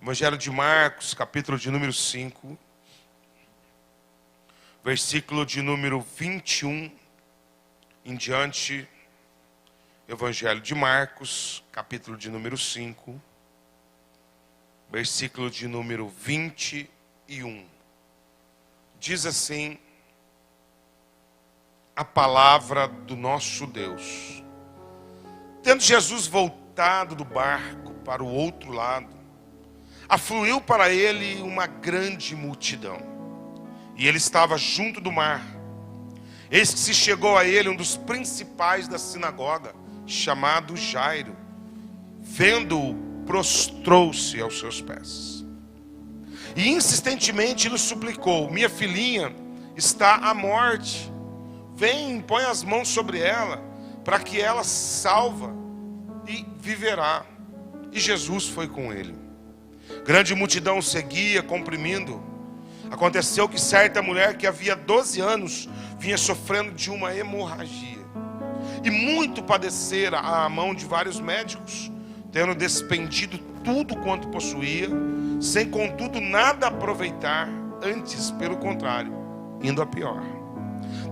Evangelho de Marcos, capítulo de número 5, versículo de número 21 em diante. Evangelho de Marcos, capítulo de número 5, versículo de número 21. Diz assim a palavra do nosso Deus. Tendo Jesus voltado do barco para o outro lado, afluiu para ele uma grande multidão, e ele estava junto do mar. Eis que se chegou a ele um dos principais da sinagoga, chamado Jairo. Vendo-o, prostrou-se aos seus pés e insistentemente lhe suplicou: minha filhinha está à morte, vem, põe as mãos sobre ela, para que ela salva e viverá. E Jesus foi com ele. Grande multidão o seguia, comprimindo. Aconteceu que certa mulher que havia 12 anos vinha sofrendo de uma hemorragia, e muito padecera à mão de vários médicos, tendo despendido tudo quanto possuía, sem contudo nada aproveitar, antes pelo contrário, indo a pior.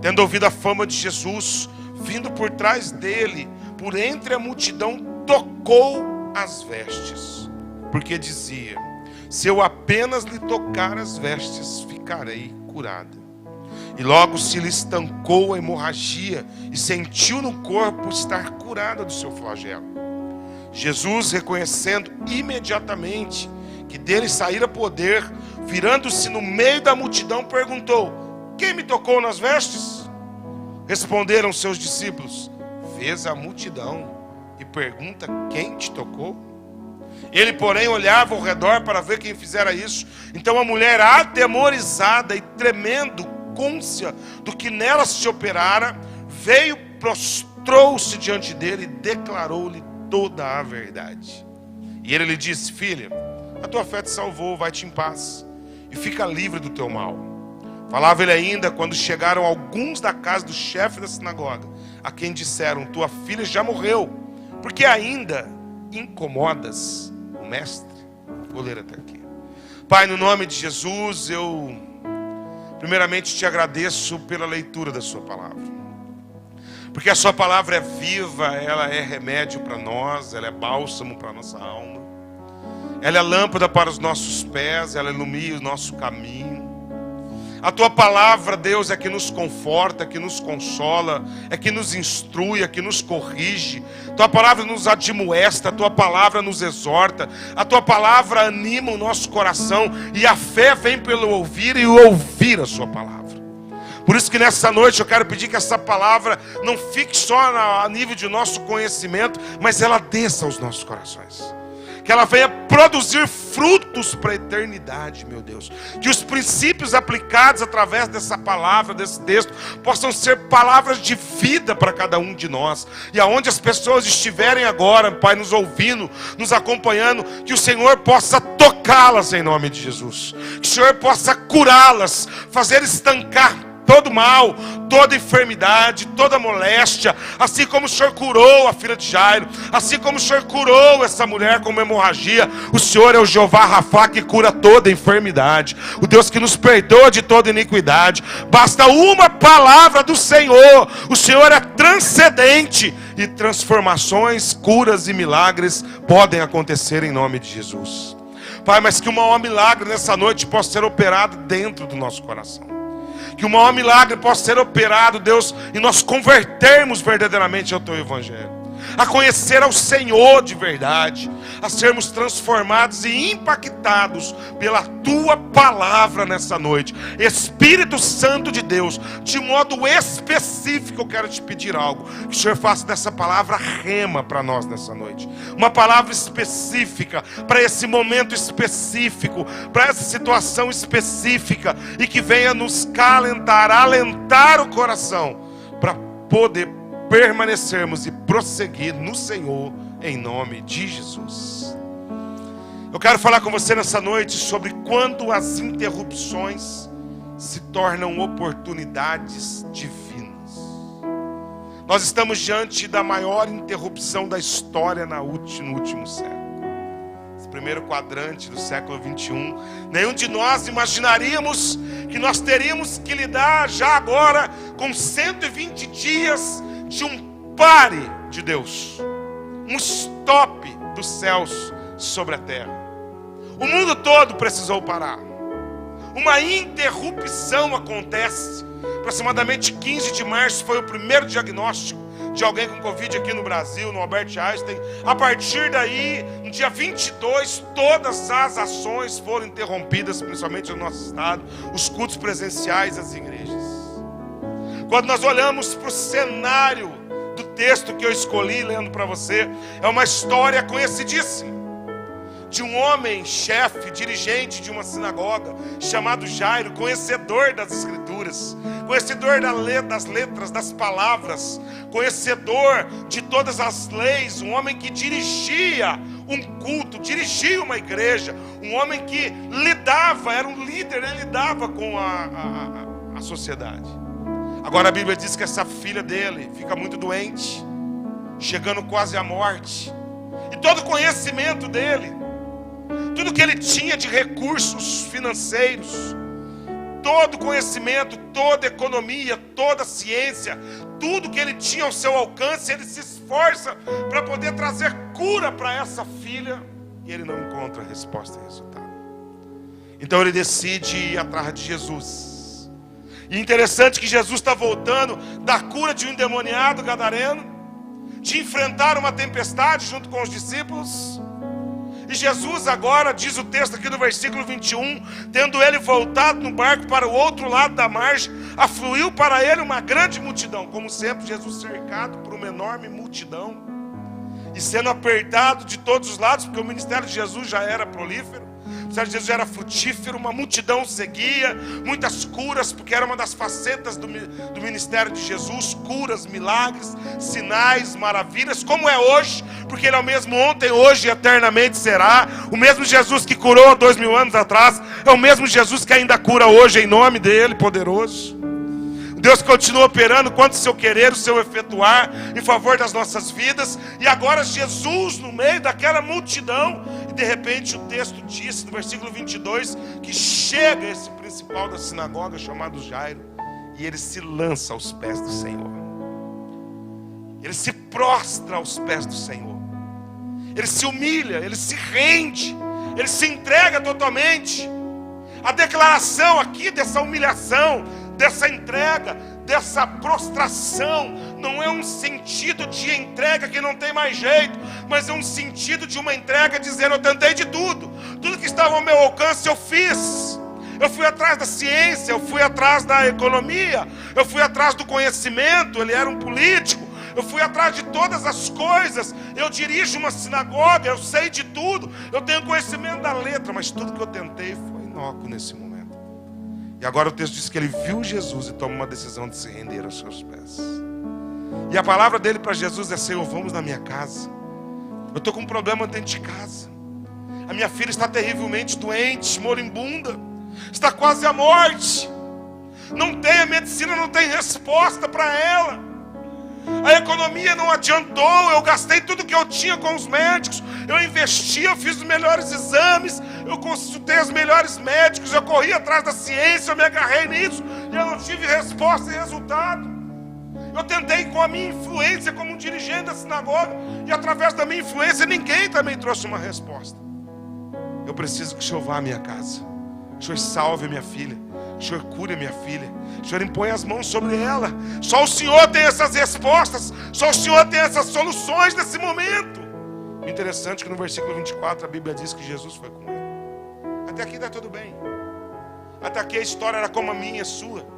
Tendo ouvido a fama de Jesus, vindo por trás dele, por entre a multidão, tocou as vestes, porque dizia: se eu apenas lhe tocar as vestes, ficarei curada. E logo se lhe estancou a hemorragia, e sentiu no corpo estar curada do seu flagelo. Jesus, reconhecendo imediatamente que dele saíra poder, virando-se no meio da multidão, perguntou: quem me tocou nas vestes? Responderam seus discípulos: vês a multidão e pergunta quem te tocou? Ele, porém, olhava ao redor para ver quem fizera isso. Então a mulher, atemorizada e tremendo, cônscia do que nela se operara, veio, prostrou-se diante dele e declarou-lhe toda a verdade. E ele lhe disse: filha, a tua fé te salvou, vai-te em paz e fica livre do teu mal. Falava ele ainda quando chegaram alguns da casa do chefe da sinagoga, a quem disseram: tua filha já morreu, porque ainda incomodas o mestre? Vou ler até aqui. Pai, no nome de Jesus, eu primeiramente te agradeço pela leitura da sua palavra, porque a sua palavra é viva, ela é remédio para nós, ela é bálsamo para a nossa alma, ela é lâmpada para os nossos pés, ela ilumina o nosso caminho. A tua palavra, Deus, é que nos conforta, é que nos consola, é que nos instrui, é que nos corrige. Tua palavra nos admoesta, a tua palavra nos exorta, a tua palavra anima o nosso coração, e a fé vem pelo ouvir e o ouvir a sua palavra. Por isso que nessa noite eu quero pedir que essa palavra não fique só a nível de nosso conhecimento, mas ela desça aos nossos corações. Que ela venha produzir frutos para a eternidade, meu Deus. Que os princípios aplicados através dessa palavra, desse texto, possam ser palavras de vida para cada um de nós. E aonde as pessoas estiverem agora, Pai, nos ouvindo, nos acompanhando, que o Senhor possa tocá-las em nome de Jesus. Que o Senhor possa curá-las, fazer estancar todo mal, toda enfermidade, toda moléstia, assim como o Senhor curou a filha de Jairo, assim como o Senhor curou essa mulher com uma hemorragia. O Senhor é o Jeová Rafá, que cura toda enfermidade, o Deus que nos perdoa de toda iniquidade. Basta uma palavra do Senhor, o Senhor é transcendente, e transformações, curas e milagres podem acontecer em nome de Jesus. Pai, mas que o maior milagre nessa noite possa ser operado dentro do nosso coração. Que o maior milagre possa ser operado, Deus, e nós convertermos verdadeiramente ao teu evangelho, a conhecer ao Senhor de verdade, a sermos transformados e impactados pela tua palavra nessa noite. Espírito Santo de Deus, de modo específico eu quero te pedir algo, que o Senhor faça dessa palavra rema para nós nessa noite, uma palavra específica para esse momento específico, para essa situação específica, e que venha nos calentar, alentar o coração, para poder permanecermos e prosseguir no Senhor, em nome de Jesus. Eu quero falar com você nessa noite sobre quando as interrupções se tornam oportunidades divinas. Nós estamos diante da maior interrupção da história no último século. primeiro quadrante do século 21. Nenhum de nós imaginaríamos que nós teríamos que lidar já agora com 120 dias de um pare de Deus, um stop dos céus sobre a terra. O mundo todo precisou parar. Uma interrupção acontece. Aproximadamente 15 de março foi o primeiro diagnóstico de alguém com Covid aqui no Brasil, no Albert Einstein. A partir daí, no dia 22, todas as ações foram interrompidas, principalmente no nosso estado, os cultos presenciais às igrejas. Quando nós olhamos para o cenário do texto que eu escolhi lendo para você, é uma história conhecidíssima de um homem, chefe, dirigente de uma sinagoga, chamado Jairo, conhecedor das Escrituras, conhecedor das letras, das palavras, conhecedor de todas as leis, um homem que dirigia um culto, dirigia uma igreja, um homem que lidava, era um líder, ele lidava com a sociedade. Agora a Bíblia diz que essa filha dele fica muito doente, chegando quase à morte, e todo o conhecimento dele, tudo que ele tinha de recursos financeiros, todo conhecimento, toda economia, toda ciência, tudo que ele tinha ao seu alcance, ele se esforça para poder trazer cura para essa filha, e ele não encontra resposta e resultado. Então ele decide ir atrás de Jesus. E interessante que Jesus está voltando da cura de um endemoniado gadareno, de enfrentar uma tempestade junto com os discípulos. E Jesus agora, diz o texto aqui no versículo 21, tendo ele voltado no barco para o outro lado da margem, afluiu para ele uma grande multidão. Como sempre, Jesus cercado por uma enorme multidão, e sendo apertado de todos os lados, porque o ministério de Jesus já era prolífero, o ministério de Jesus já era frutífero, uma multidão seguia, muitas curas, porque era uma das facetas do ministério de Jesus, curas, milagres, sinais, maravilhas, como é hoje, porque ele é o mesmo ontem, hoje e eternamente será. O mesmo Jesus que curou há 2000 anos atrás, é o mesmo Jesus que ainda cura hoje, em nome dele, poderoso. Deus continua operando quanto o seu querer, o seu efetuar em favor das nossas vidas. E agora Jesus no meio daquela multidão, e de repente o texto diz no versículo 22 que chega esse principal da sinagoga chamado Jairo, e ele se lança aos pés do Senhor. Ele se prostra aos pés do Senhor. Ele se humilha, ele se rende, ele se entrega totalmente. A declaração aqui dessa humilhação, dessa entrega, dessa prostração, não é um sentido de entrega que não tem mais jeito, mas é um sentido de uma entrega dizendo: eu tentei de tudo, tudo que estava ao meu alcance eu fiz. Eu fui atrás da ciência, eu fui atrás da economia, eu fui atrás do conhecimento, ele era um político, eu fui atrás de todas as coisas, eu dirijo uma sinagoga, eu sei de tudo, eu tenho conhecimento da letra, mas tudo que eu tentei foi inócuo nesse momento. E agora o texto diz que ele viu Jesus e toma uma decisão de se render aos seus pés. E a palavra dele para Jesus é: Senhor, vamos na minha casa. Eu estou com um problema dentro de casa. A minha filha está terrivelmente doente, moribunda, está quase à morte. Não tem, a medicina não tem resposta para ela. A economia não adiantou, eu gastei tudo que eu tinha com os médicos, eu investi, eu fiz os melhores exames, eu consultei os melhores médicos, eu corri atrás da ciência, eu me agarrei nisso, e eu não tive resposta e resultado. Eu tentei com a minha influência como um dirigente da sinagoga, e através da minha influência ninguém também trouxe uma resposta. Eu preciso que o Senhor vá à minha casa, que o Senhor salve a minha filha, que o Senhor cure a minha filha, que o Senhor impõe as mãos sobre ela. Só o Senhor tem essas respostas, só o Senhor tem essas soluções nesse momento. Interessante que no versículo 24 a Bíblia diz que Jesus foi com ele. Até aqui está tudo bem. Até aqui a história era como a minha e a sua.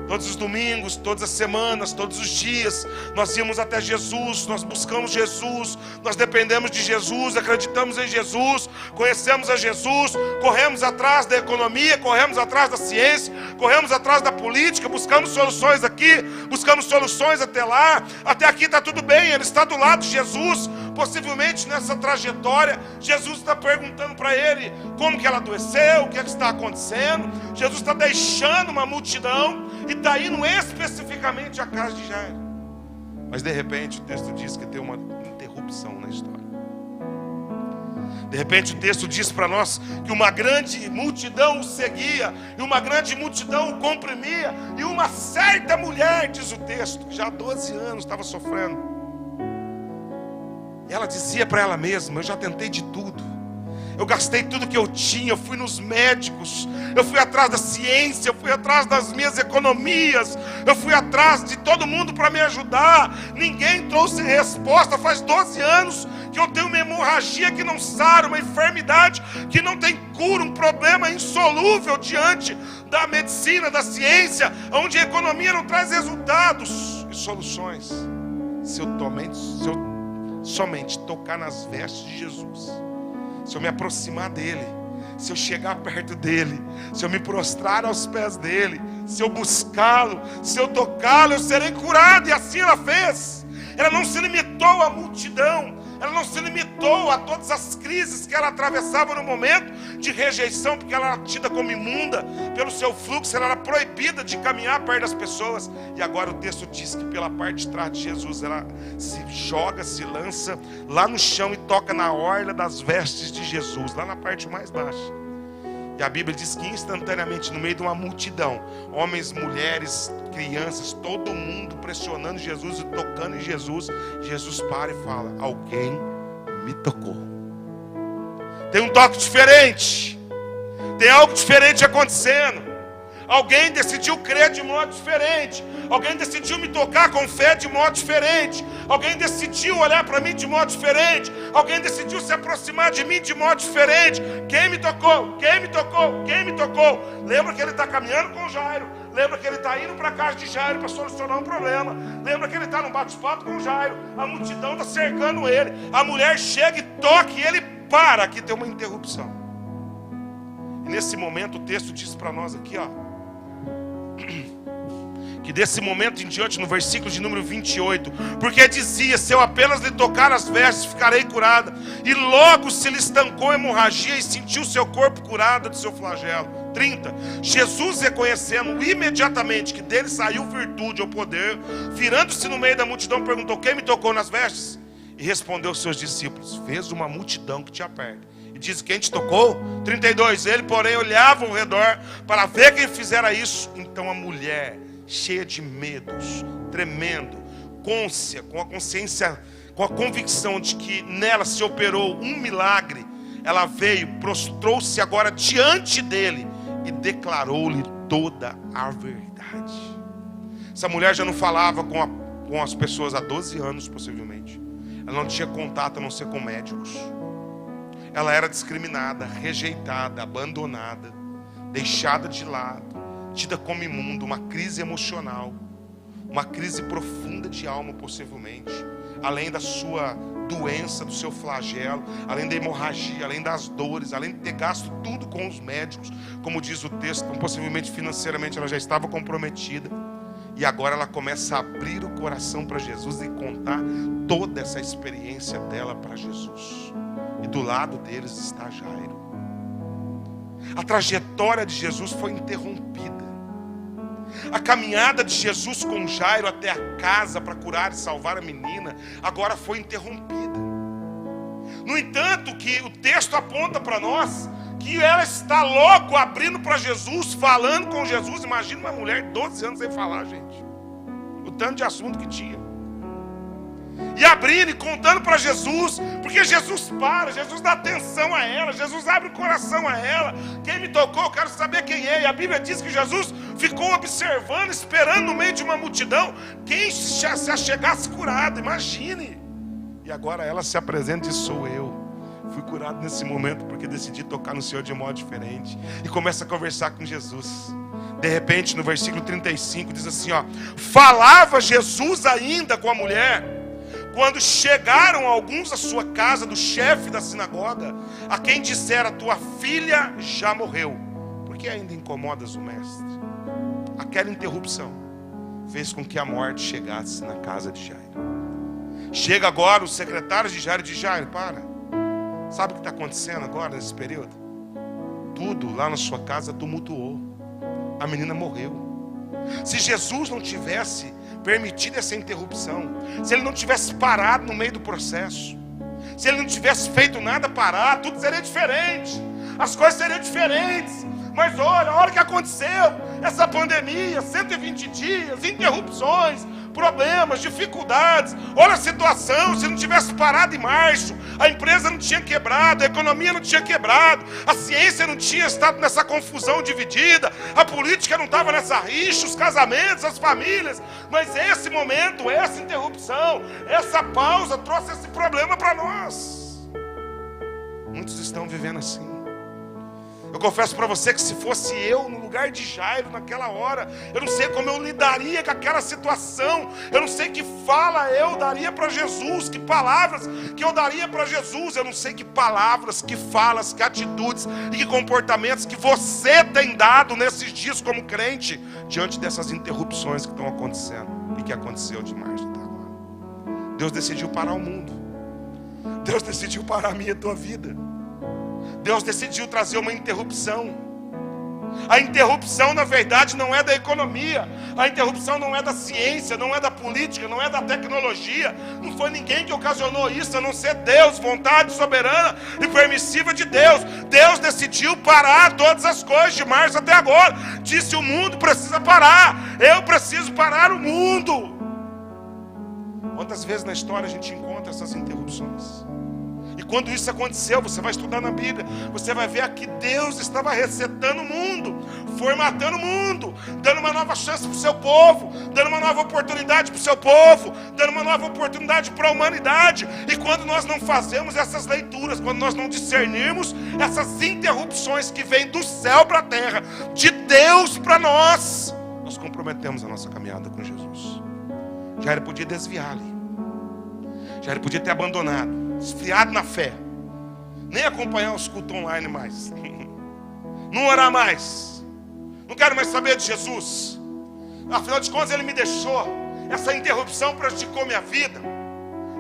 Todos os domingos, todas as semanas, todos os dias, nós íamos até Jesus, nós buscamos Jesus, nós dependemos de Jesus, acreditamos em Jesus, conhecemos a Jesus, corremos atrás da economia, corremos atrás da ciência, corremos atrás da política, buscamos soluções aqui, buscamos soluções até lá. Até aqui está tudo bem, ele está do lado de Jesus. Possivelmente nessa trajetória, Jesus está perguntando para ele como que ela adoeceu, o que está acontecendo. Jesus está deixando uma multidão e está indo especificamente à casa de Jairo. Mas de repente o texto diz que tem uma interrupção na história. De repente o texto diz para nós que uma grande multidão o seguia, e uma grande multidão o comprimia, e uma certa mulher, diz o texto, que já há 12 anos estava sofrendo. E ela dizia para ela mesma: eu já tentei de tudo. Eu gastei tudo que eu tinha, eu fui nos médicos, eu fui atrás da ciência, eu fui atrás das minhas economias, eu fui atrás de todo mundo para me ajudar. Ninguém trouxe resposta. Faz 12 anos que eu tenho uma hemorragia que não sara, uma enfermidade que não tem cura, um problema insolúvel diante da medicina, da ciência, onde a economia não traz resultados e soluções. Se eu somente tocar nas vestes de Jesus, se eu me aproximar dele, se eu chegar perto dele, se eu me prostrar aos pés dele, se eu buscá-lo, se eu tocá-lo, eu serei curado. E assim ela fez. Ela não se limitou à multidão, ela não se limitou a todas as crises que ela atravessava no momento de rejeição, porque ela era tida como imunda pelo seu fluxo, ela era proibida de caminhar perto das pessoas. E agora o texto diz que pela parte de trás de Jesus, ela se joga, se lança lá no chão e toca na orla das vestes de Jesus, lá na parte mais baixa. E a Bíblia diz que instantaneamente, no meio de uma multidão, homens, mulheres, crianças, todo mundo pressionando Jesus e tocando em Jesus, Jesus para e fala: alguém me tocou. Tem um toque diferente, tem algo diferente acontecendo. Alguém decidiu crer de modo diferente. Alguém decidiu me tocar com fé de modo diferente. Alguém decidiu olhar para mim de modo diferente. Alguém decidiu se aproximar de mim de modo diferente. Quem me tocou? Quem me tocou? Quem me tocou? Lembra que ele está caminhando com Jairo. Lembra que ele está indo para a casa de Jairo para solucionar um problema. Lembra que ele está num bate-papo com Jairo. A multidão está cercando ele. A mulher chega e toca e ele para. Aqui tem uma interrupção. E nesse momento o texto diz para nós aqui, ó, que desse momento em diante, no versículo de número 28, porque dizia: se eu apenas lhe tocar as vestes, ficarei curada. E logo se lhe estancou a hemorragia e sentiu seu corpo curado de seu flagelo. 30. Jesus, reconhecendo imediatamente que dele saiu virtude ou poder, virando-se no meio da multidão, perguntou: quem me tocou nas vestes? E respondeu aos seus discípulos: vês uma multidão que te aperta. E diz: quem te tocou? 32. Ele, porém, olhava ao redor para ver quem fizera isso. Então a mulher, cheia de medos, tremendo, côncia, com a consciência, com a convicção de que nela se operou um milagre, ela veio, prostrou-se agora diante dele e declarou-lhe toda a verdade. Essa mulher já não falava com as pessoas há 12 anos, possivelmente. Ela não tinha contato a não ser com médicos. Ela era discriminada, rejeitada, abandonada, deixada de lado, tida como imunda, uma crise emocional, uma crise profunda de alma, possivelmente, além da sua doença, do seu flagelo, além da hemorragia, além das dores, além de ter gasto tudo com os médicos, como diz o texto, então, possivelmente financeiramente ela já estava comprometida, e agora ela começa a abrir o coração para Jesus e contar toda essa experiência dela para Jesus. E do lado deles está Jairo. A trajetória de Jesus foi interrompida. A caminhada de Jesus com Jairo até a casa para curar e salvar a menina agora foi interrompida. No entanto, que o texto aponta para nós que ela está logo abrindo para Jesus, falando com Jesus. Imagina uma mulher de 12 anos sem falar, gente. O tanto de assunto que tinha. E abrindo e contando para Jesus, porque Jesus para, Jesus dá atenção a ela, Jesus abre o coração a ela. Quem me tocou, eu quero saber quem é. E a Bíblia diz que Jesus ficou observando, esperando no meio de uma multidão quem se achegasse curado. Imagine. E agora ela se apresenta e diz: sou eu. Fui curado nesse momento porque decidi tocar no Senhor de um modo diferente. E começa a conversar com Jesus. De repente, no versículo 35 diz assim, ó: falava Jesus ainda com a mulher, quando chegaram alguns à sua casa do chefe da sinagoga, a quem dissera: tua filha já morreu, por que ainda incomodas o mestre? Aquela interrupção fez com que a morte chegasse na casa de Jairo. Chega agora os secretários de Jairo e diz: Jairo, para, sabe o que está acontecendo agora nesse período? Tudo lá na sua casa tumultuou, a menina morreu. Se Jesus não tivesse permitido essa interrupção, se ele não tivesse parado no meio do processo, Se ele não tivesse feito nada parar, tudo seria diferente. As coisas seriam diferentes. Mas olha, a hora que aconteceu essa pandemia, 120 dias, interrupções, problemas, dificuldades. Olha a situação, se não tivesse parado em março, a empresa não tinha quebrado, a economia não tinha quebrado, a ciência não tinha estado nessa confusão dividida, a política não estava nessa rixa, os casamentos, as famílias. Mas esse momento, essa interrupção, essa pausa trouxe esse problema para nós. Muitos estão vivendo assim. Eu confesso para você que se fosse eu no lugar de Jairo naquela hora, eu não sei como eu lidaria com aquela situação. Eu não sei que fala eu daria para Jesus, que palavras que eu daria para Jesus. Eu não sei que palavras, que falas, que atitudes e que comportamentos que você tem dado nesses dias como crente, diante dessas interrupções que estão acontecendo e que aconteceu de março até agora. Deus decidiu parar o mundo. Deus decidiu parar a minha e a tua vida. Deus decidiu trazer uma interrupção. A interrupção, na verdade, não é da economia. A interrupção não é da ciência, não é da política, não é da tecnologia. Não foi ninguém que ocasionou isso, a não ser Deus, vontade soberana e permissiva de Deus. Deus decidiu parar todas as coisas de março até agora. Disse: o mundo precisa parar. Eu preciso parar o mundo. Quantas vezes na história a gente encontra essas interrupções? E quando isso aconteceu, você vai estudar na Bíblia, você vai ver que Deus estava resetando o mundo, formatando o mundo, dando uma nova chance para o seu povo, dando uma nova oportunidade para o seu povo, dando uma nova oportunidade para a humanidade. E quando nós não fazemos essas leituras, quando nós não discernirmos essas interrupções que vêm do céu para a terra, de Deus para nós, nós comprometemos a nossa caminhada com Jesus. Jairo podia desviar ali, Jairo podia ter abandonado, esfriado na fé, nem acompanhar os cultos online mais, não orar mais, não quero mais saber de Jesus. Afinal de contas, Ele me deixou. Essa interrupção prejudicou minha vida.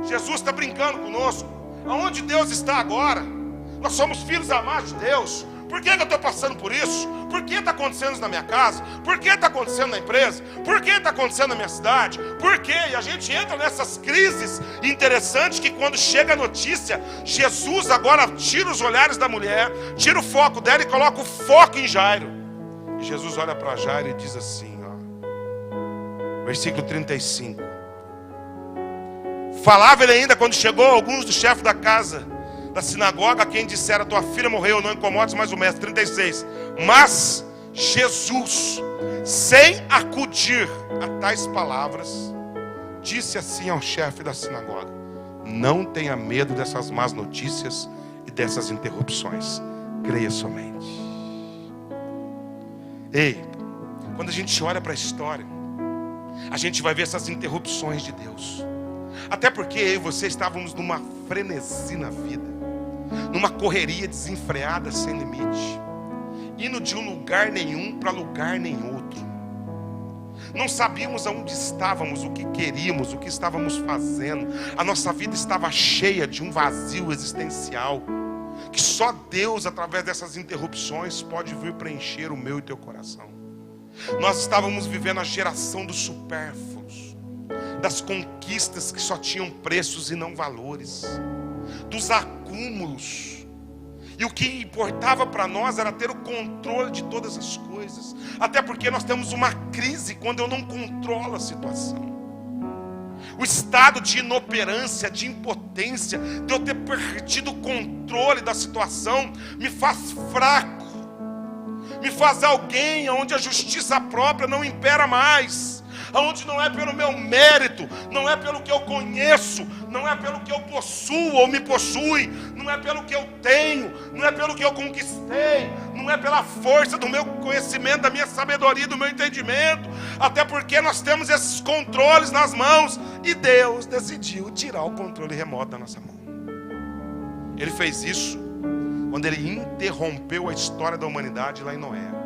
Jesus está brincando conosco. Aonde Deus está agora? Nós somos filhos amados de Deus. Por que eu estou passando por isso? Por que está acontecendo isso na minha casa? Por que está acontecendo na empresa? Por que está acontecendo na minha cidade? Por quê? E a gente entra nessas crises interessantes que quando chega a notícia, Jesus agora tira os olhares da mulher, tira o foco dela e coloca o foco em Jairo. E Jesus olha para Jairo e diz assim, ó, versículo 35. Falava ele ainda quando chegou alguns dos chefes da casa da sinagoga, quem dissera: tua filha morreu, não incomodes mais o mestre. 36. Mas Jesus, sem acudir a tais palavras, disse assim ao chefe da sinagoga: não tenha medo dessas más notícias e dessas interrupções, creia somente. Ei, quando a gente olha para a história, a gente vai ver essas interrupções de Deus. Até porque eu e você estávamos numa frenesi na vida, numa correria desenfreada sem limite, indo de um lugar nenhum para lugar nenhum outro. Não sabíamos aonde estávamos, o que queríamos, o que estávamos fazendo. A nossa vida estava cheia de um vazio existencial que só Deus, através dessas interrupções, pode vir preencher o meu e teu coração. Nós estávamos vivendo a geração dos supérfluos, das conquistas que só tinham preços e não valores, dos acúmulos. E o que importava para nós era ter o controle de todas as coisas. Até porque nós temos uma crise quando eu não controlo a situação. O estado de inoperância, de impotência, de eu ter perdido o controle da situação, me faz fraco, me faz alguém onde a justiça própria não impera mais, onde não é pelo meu mérito, não é pelo que eu conheço, não é pelo que eu possuo ou me possui, não é pelo que eu tenho, não é pelo que eu conquistei, não é pela força do meu conhecimento, da minha sabedoria, do meu entendimento. Até porque nós temos esses controles nas mãos e Deus decidiu tirar o controle remoto da nossa mão. Ele fez isso quando Ele interrompeu a história da humanidade lá em Noé.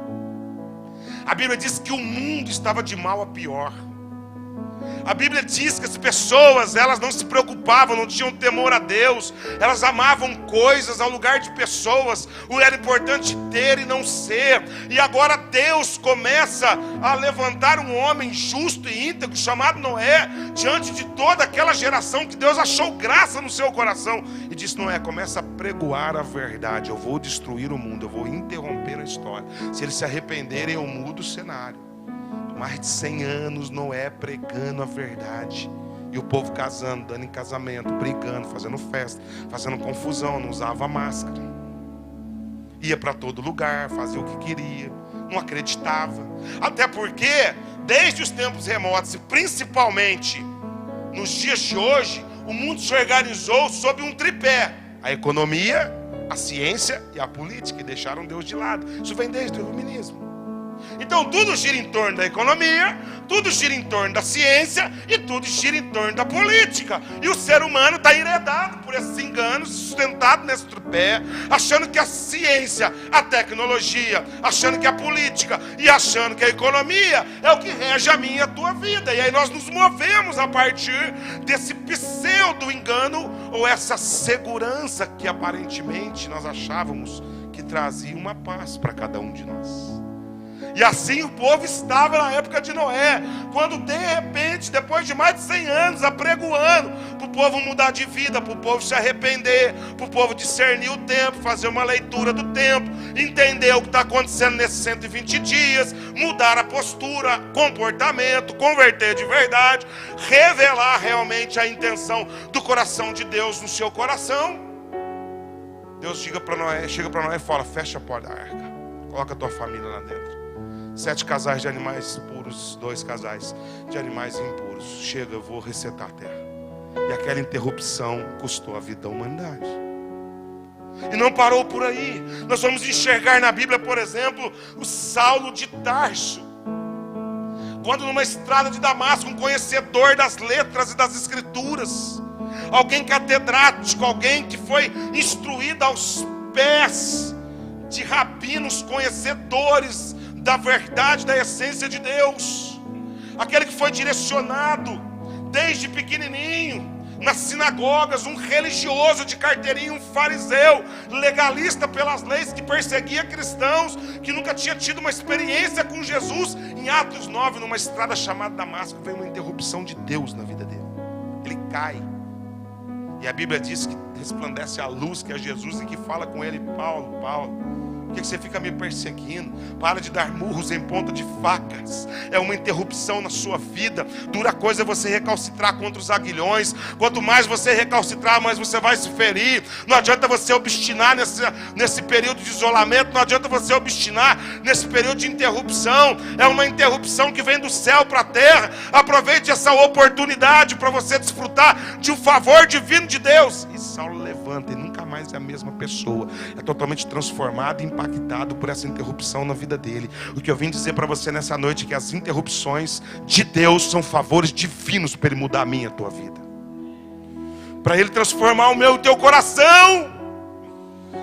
A Bíblia diz que o mundo estava de mal a pior. A Bíblia diz que as pessoas, elas não se preocupavam, não tinham temor a Deus. Elas amavam coisas ao lugar de pessoas. O era importante ter e não ser. E agora Deus começa a levantar um homem justo e íntegro chamado Noé, diante de toda aquela geração que Deus achou graça no seu coração. E disse: Noé, começa a pregoar a verdade. Eu vou destruir o mundo, eu vou interromper a história. Se eles se arrependerem, eu mudo o cenário. Mais de 100 anos Noé pregando a verdade. E o povo casando, dando em casamento, brigando, fazendo festa, fazendo confusão, não usava máscara. Ia para todo lugar, fazia o que queria, não acreditava. Até porque, desde os tempos remotos, e principalmente nos dias de hoje, o mundo se organizou sob um tripé: a economia, a ciência e a política, e deixaram Deus de lado. Isso vem desde o iluminismo. Então tudo gira em torno da economia, tudo gira em torno da ciência e tudo gira em torno da política. E o ser humano está enredado por esses enganos, sustentado nesse tripé, achando que a ciência, a tecnologia, achando que a política e achando que a economia é o que rege a minha e a tua vida. E aí nós nos movemos a partir desse pseudo engano, ou essa segurança que aparentemente nós achávamos que trazia uma paz para cada um de nós. E assim o povo estava na época de Noé, quando de repente, depois de mais de 100 anos, apregoando para o povo mudar de vida, para o povo se arrepender, para o povo discernir o tempo, fazer uma leitura do tempo, entender o que está acontecendo nesses 120 dias, mudar a postura, comportamento, converter de verdade, revelar realmente a intenção do coração de Deus no seu coração. Deus chega para Noé e fala: fecha a porta da arca, coloca a tua família lá dentro. 7 casais de animais puros, 2 casais de animais impuros. Chega, eu vou resetar a terra. E aquela interrupção custou a vida da humanidade. E não parou por aí. Nós vamos enxergar na Bíblia, por exemplo, o Saulo de Tarso, quando numa estrada de Damasco, um conhecedor das letras e das escrituras, alguém catedrático, alguém que foi instruído aos pés de rabinos conhecedores da verdade, da essência de Deus, aquele que foi direcionado desde pequenininho nas sinagogas, um religioso de carteirinha, um fariseu, legalista pelas leis, que perseguia cristãos, que nunca tinha tido uma experiência com Jesus. Em Atos 9, numa estrada chamada Damasco, veio uma interrupção de Deus na vida dele. Ele cai, e a Bíblia diz que resplandece a luz, que é Jesus, e que fala com ele: Paulo, Paulo, por que você fica me perseguindo? Para de dar murros em ponta de facas. É uma interrupção na sua vida. Dura coisa é você recalcitrar contra os aguilhões. Quanto mais você recalcitrar, mais você vai se ferir. Não adianta você obstinar nesse período de isolamento. Não adianta você obstinar nesse período de interrupção. É uma interrupção que vem do céu para a terra. Aproveite essa oportunidade para você desfrutar de um favor divino de Deus. E Saulo levanta e nunca mais é a mesma pessoa. É totalmente transformado e impactado por essa interrupção na vida dele. O que eu vim dizer para você nessa noite é que as interrupções de Deus são favores divinos para Ele mudar a minha e a tua vida, para Ele transformar o meu e o teu coração.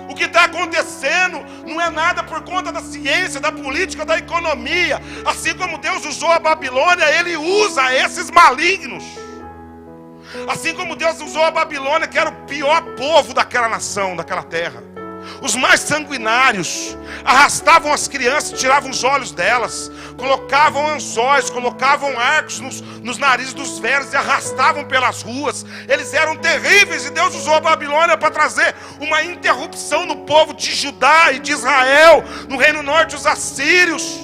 O que está acontecendo não é nada por conta da ciência, da política, da economia. Assim como Deus usou a Babilônia, Ele usa esses malignos. Assim como Deus usou a Babilônia, que era o pior povo daquela nação, daquela terra, os mais sanguinários, arrastavam as crianças, tiravam os olhos delas, colocavam anzóis, colocavam arcos nos narizes dos velhos e arrastavam pelas ruas. Eles eram terríveis, e Deus usou a Babilônia para trazer uma interrupção no povo de Judá e de Israel. No Reino Norte, os assírios,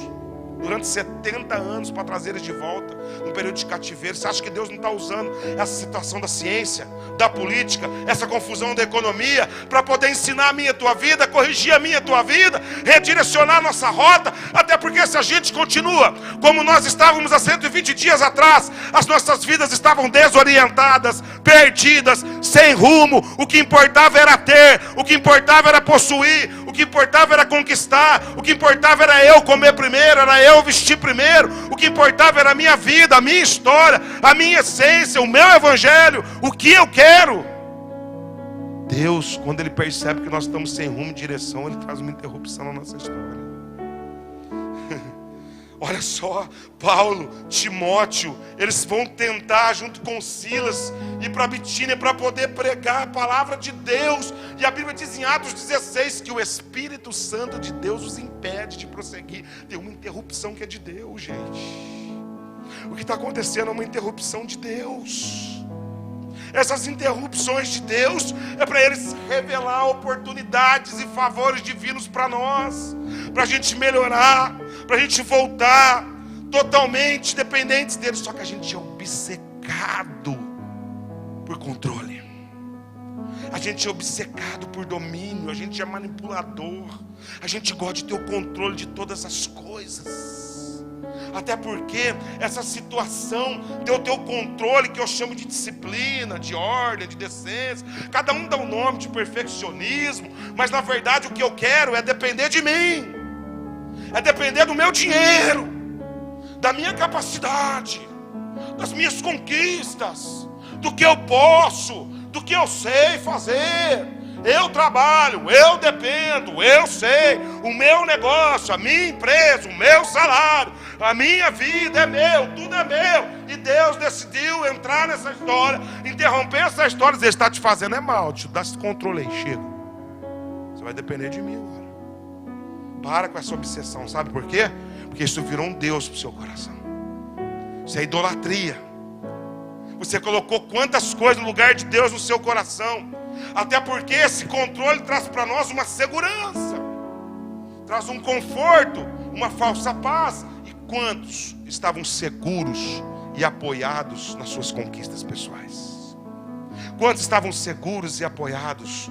durante 70 anos, para trazer eles de volta, no período de cativeiro. Você acha que Deus não está usando essa situação da ciência, da política, essa confusão da economia, para poder ensinar a minha e a tua vida, corrigir a minha e a tua vida, redirecionar a nossa rota? Até porque se a gente continua como nós estávamos há 120 dias atrás, as nossas vidas estavam desorientadas, perdidas, sem rumo. O que importava era ter, o que importava era possuir, o que importava era conquistar, o que importava era eu comer primeiro, era eu vestir primeiro, o que importava era a minha vida, a minha história, a minha essência, o meu evangelho, o que eu quero. Deus, quando Ele percebe que nós estamos sem rumo e direção, Ele traz uma interrupção na nossa história. Olha só, Paulo, Timóteo, eles vão tentar junto com Silas ir para Bitínia para poder pregar a palavra de Deus. E a Bíblia diz em Atos 16 que o Espírito Santo de Deus os impede de prosseguir. Tem uma interrupção que é de Deus, gente. O que está acontecendo é uma interrupção de Deus. Essas interrupções de Deus é para eles revelar oportunidades e favores divinos para nós, para a gente melhorar, para a gente voltar totalmente dependentes dele. Só que a gente é obcecado por controle, a gente é obcecado por domínio, a gente é manipulador, a gente gosta de ter o controle de todas as coisas. Até porque essa situação tem o teu controle, que eu chamo de disciplina, de ordem, de decência. Cada um dá um nome de perfeccionismo, mas na verdade o que eu quero é depender de mim, é depender do meu dinheiro, da minha capacidade, das minhas conquistas, do que eu posso, do que eu sei fazer. Eu trabalho, eu dependo, eu sei, o meu negócio, a minha empresa, o meu salário, a minha vida é meu, tudo é meu. E Deus decidiu entrar nessa história, interromper essa história, dizer: está te fazendo é mal, te dá esse controle aí, chega. Você vai depender de mim agora. Para com essa obsessão, sabe por quê? Porque isso virou um Deus para o seu coração. Isso é idolatria. Você colocou quantas coisas no lugar de Deus no seu coração. Até porque esse controle traz para nós uma segurança, traz um conforto, uma falsa paz. E quantos estavam seguros e apoiados nas suas conquistas pessoais? Quantos estavam seguros e apoiados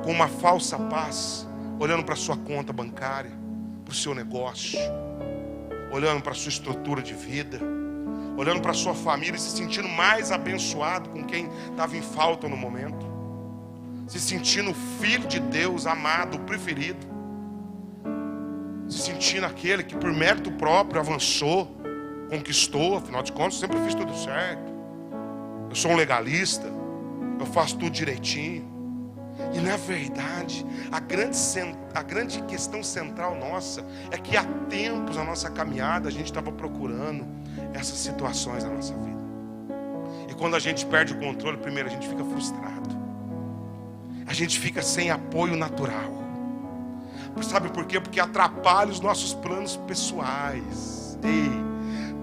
com uma falsa paz, olhando para a sua conta bancária, para o seu negócio, olhando para a sua estrutura de vida, olhando para a sua família e se sentindo mais abençoado com quem estava em falta no momento, se sentindo filho de Deus, amado, preferido, se sentindo aquele que por mérito próprio avançou, conquistou. Afinal de contas, eu sempre fiz tudo certo, eu sou um legalista, eu faço tudo direitinho. E na verdade, a grande questão central nossa é que há tempos na nossa caminhada a gente estava procurando essas situações na nossa vida. E quando a gente perde o controle, primeiro a gente fica frustrado, a gente fica sem apoio natural. Sabe por quê? Porque atrapalha os nossos planos pessoais. Ei,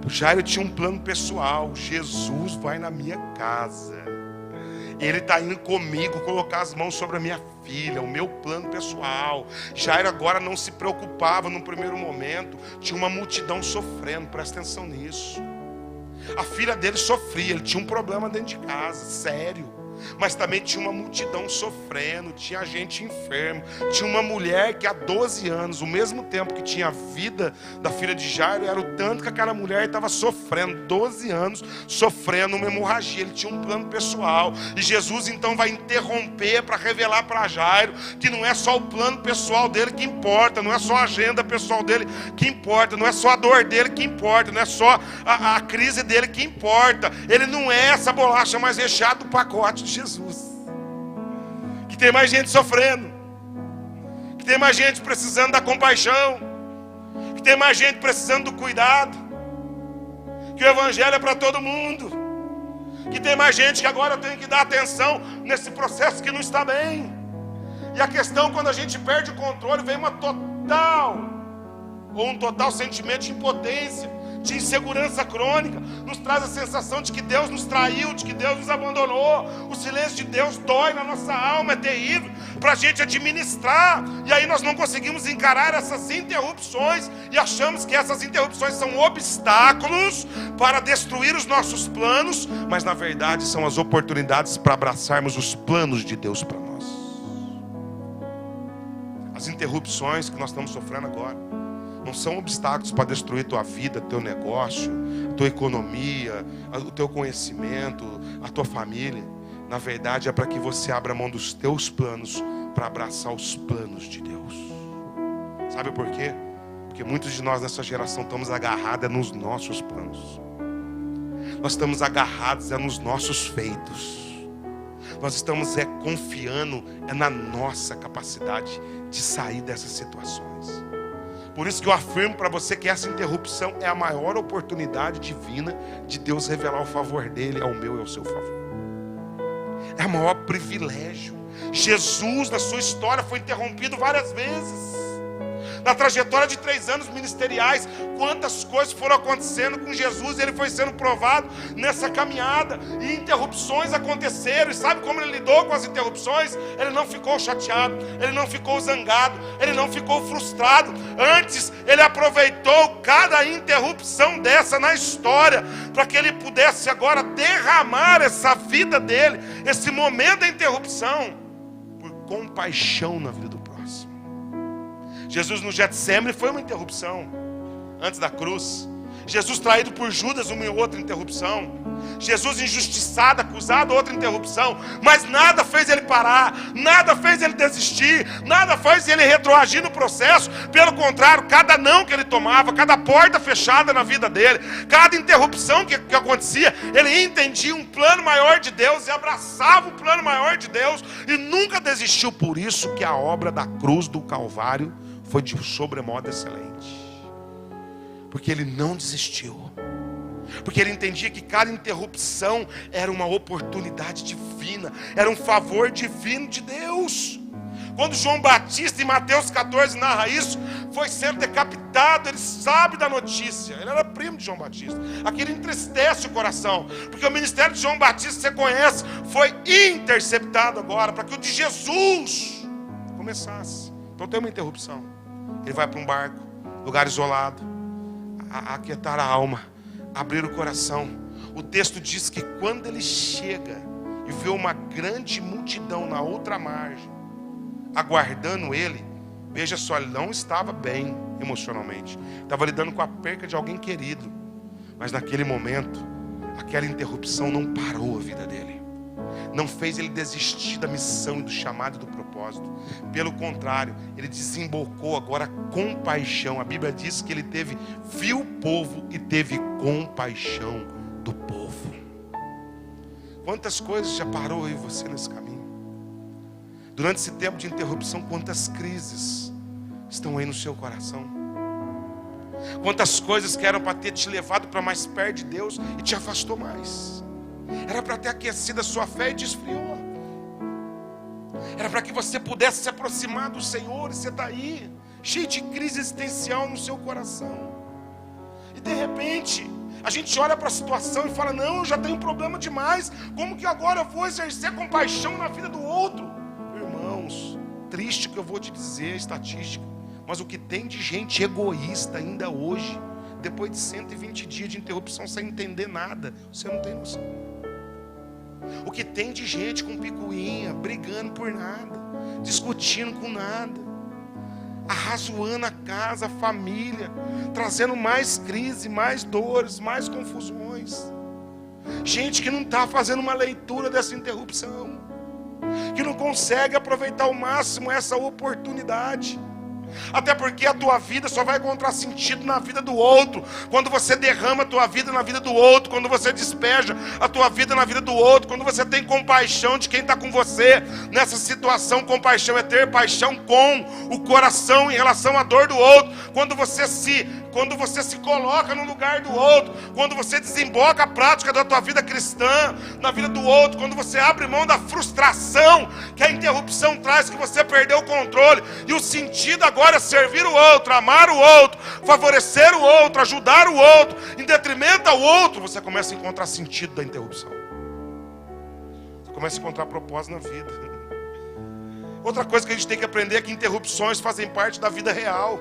o Jairo tinha um plano pessoal: Jesus vai na minha casa, Ele está indo comigo colocar as mãos sobre a minha filha, o meu plano pessoal. Jairo agora não se preocupava no primeiro momento, tinha uma multidão sofrendo, presta atenção nisso. A filha dele sofria, ele tinha um problema dentro de casa, sério. Mas também tinha uma multidão sofrendo, tinha gente enferma, tinha uma mulher que há 12 anos, o mesmo tempo que tinha a vida da filha de Jairo, era o tanto que aquela mulher estava sofrendo, 12 anos sofrendo uma hemorragia. Ele tinha um plano pessoal, e Jesus então vai interromper para revelar para Jairo que não é só o plano pessoal dele que importa, não é só a agenda pessoal dele que importa, não é só a dor dele que importa, não é só a crise dele que importa. Ele não é essa bolacha mais recheada do pacote de Jesus, que tem mais gente sofrendo, que tem mais gente precisando da compaixão, que tem mais gente precisando do cuidado, que o evangelho é para todo mundo, que tem mais gente que agora eu tenho que dar atenção nesse processo que não está bem. E a questão, quando a gente perde o controle, vem um total sentimento de impotência, de insegurança crônica, nos traz a sensação de que Deus nos traiu, de que Deus nos abandonou. O silêncio de Deus dói na nossa alma, é terrível para a gente administrar. E aí nós não conseguimos encarar essas interrupções e achamos que essas interrupções são obstáculos para destruir os nossos planos, mas na verdade são as oportunidades para abraçarmos os planos de Deus para nós. As interrupções que nós estamos sofrendo agora não são obstáculos para destruir tua vida, teu negócio, a tua economia, o teu conhecimento, a tua família. Na verdade é para que você abra mão dos teus planos para abraçar os planos de Deus. Sabe por quê? Porque muitos de nós nessa geração estamos agarrados nos nossos planos. Nós estamos agarrados nos nossos feitos. Nós estamos confiando na nossa capacidade de sair dessas situações. Por isso que eu afirmo para você que essa interrupção é a maior oportunidade divina de Deus revelar o favor dele ao meu e ao seu favor. É o maior privilégio. Jesus, na sua história, foi interrompido várias vezes. Na trajetória de 3 anos ministeriais, quantas coisas foram acontecendo com Jesus, ele foi sendo provado nessa caminhada, e interrupções aconteceram, e sabe como ele lidou com as interrupções? Ele não ficou chateado, ele não ficou zangado, ele não ficou frustrado. Antes, ele aproveitou cada interrupção dessa na história, para que ele pudesse agora derramar essa vida dele, esse momento da interrupção, por compaixão na vida do próximo. Jesus no Getsemane foi uma interrupção, antes da cruz. Jesus traído por Judas, uma outra interrupção. Jesus injustiçado, acusado, outra interrupção. Mas nada fez ele parar, nada fez ele desistir, nada fez ele retroagir no processo. Pelo contrário, cada não que ele tomava, cada porta fechada na vida dele, cada interrupção que acontecia, ele entendia um plano maior de Deus e abraçava o plano maior de Deus e nunca desistiu. Por isso que a obra da cruz do Calvário foi de sobremodo excelente, porque ele não desistiu, porque ele entendia que cada interrupção era uma oportunidade divina, era um favor divino de Deus. Quando João Batista, em Mateus 14, narra isso, foi sendo decapitado, ele sabe da notícia, ele era primo de João Batista. Aquilo entristece o coração, porque o ministério de João Batista, você conhece, foi interceptado agora, para que o de Jesus começasse. Então tem uma interrupção. Ele vai para um barco, lugar isolado, aquietar a alma, abrir o coração. O texto diz que quando ele chega e vê uma grande multidão na outra margem, aguardando ele, veja só, ele não estava bem emocionalmente, estava lidando com a perca de alguém querido, mas naquele momento, aquela interrupção não parou a vida dele, não fez ele desistir da missão e do chamado e do propósito. Pelo contrário, ele desembocou agora compaixão. A Bíblia diz que ele viu o povo e teve compaixão do povo. Quantas coisas já parou aí você nesse caminho? Durante esse tempo de interrupção, quantas crises estão aí no seu coração? Quantas coisas que eram para ter te levado para mais perto de Deus e te afastou mais? Era para ter aquecido a sua fé e te esfriou. Era para que você pudesse se aproximar do Senhor, e você está aí, cheio de crise existencial no seu coração. E de repente, a gente olha para a situação e fala: não, eu já tenho problema demais, como que agora eu vou exercer compaixão na vida do outro? Irmãos, triste que eu vou te dizer, estatística, mas o que tem de gente egoísta ainda hoje, depois de 120 dias de interrupção sem entender nada, você não tem noção. O que tem de gente com picuinha, brigando por nada, discutindo com nada, arrazoando a casa, a família, trazendo mais crise, mais dores, mais confusões. Gente que não está fazendo uma leitura dessa interrupção, que não consegue aproveitar ao máximo essa oportunidade. Até porque a tua vida só vai encontrar sentido na vida do outro, quando você derrama a tua vida na vida do outro, quando você despeja a tua vida na vida do outro, quando você tem compaixão de quem está com você nessa situação. Compaixão é ter paixão com o coração em relação à dor do outro, quando você se coloca no lugar do outro, quando você desemboca a prática da tua vida cristã na vida do outro, quando você abre mão da frustração que a interrupção traz, que você perdeu o controle, e o sentido agora é servir o outro, amar o outro, favorecer o outro, ajudar o outro, em detrimento ao outro. Você começa a encontrar sentido da interrupção, você começa a encontrar propósito na vida. Outra coisa que a gente tem que aprender é que interrupções fazem parte da vida real.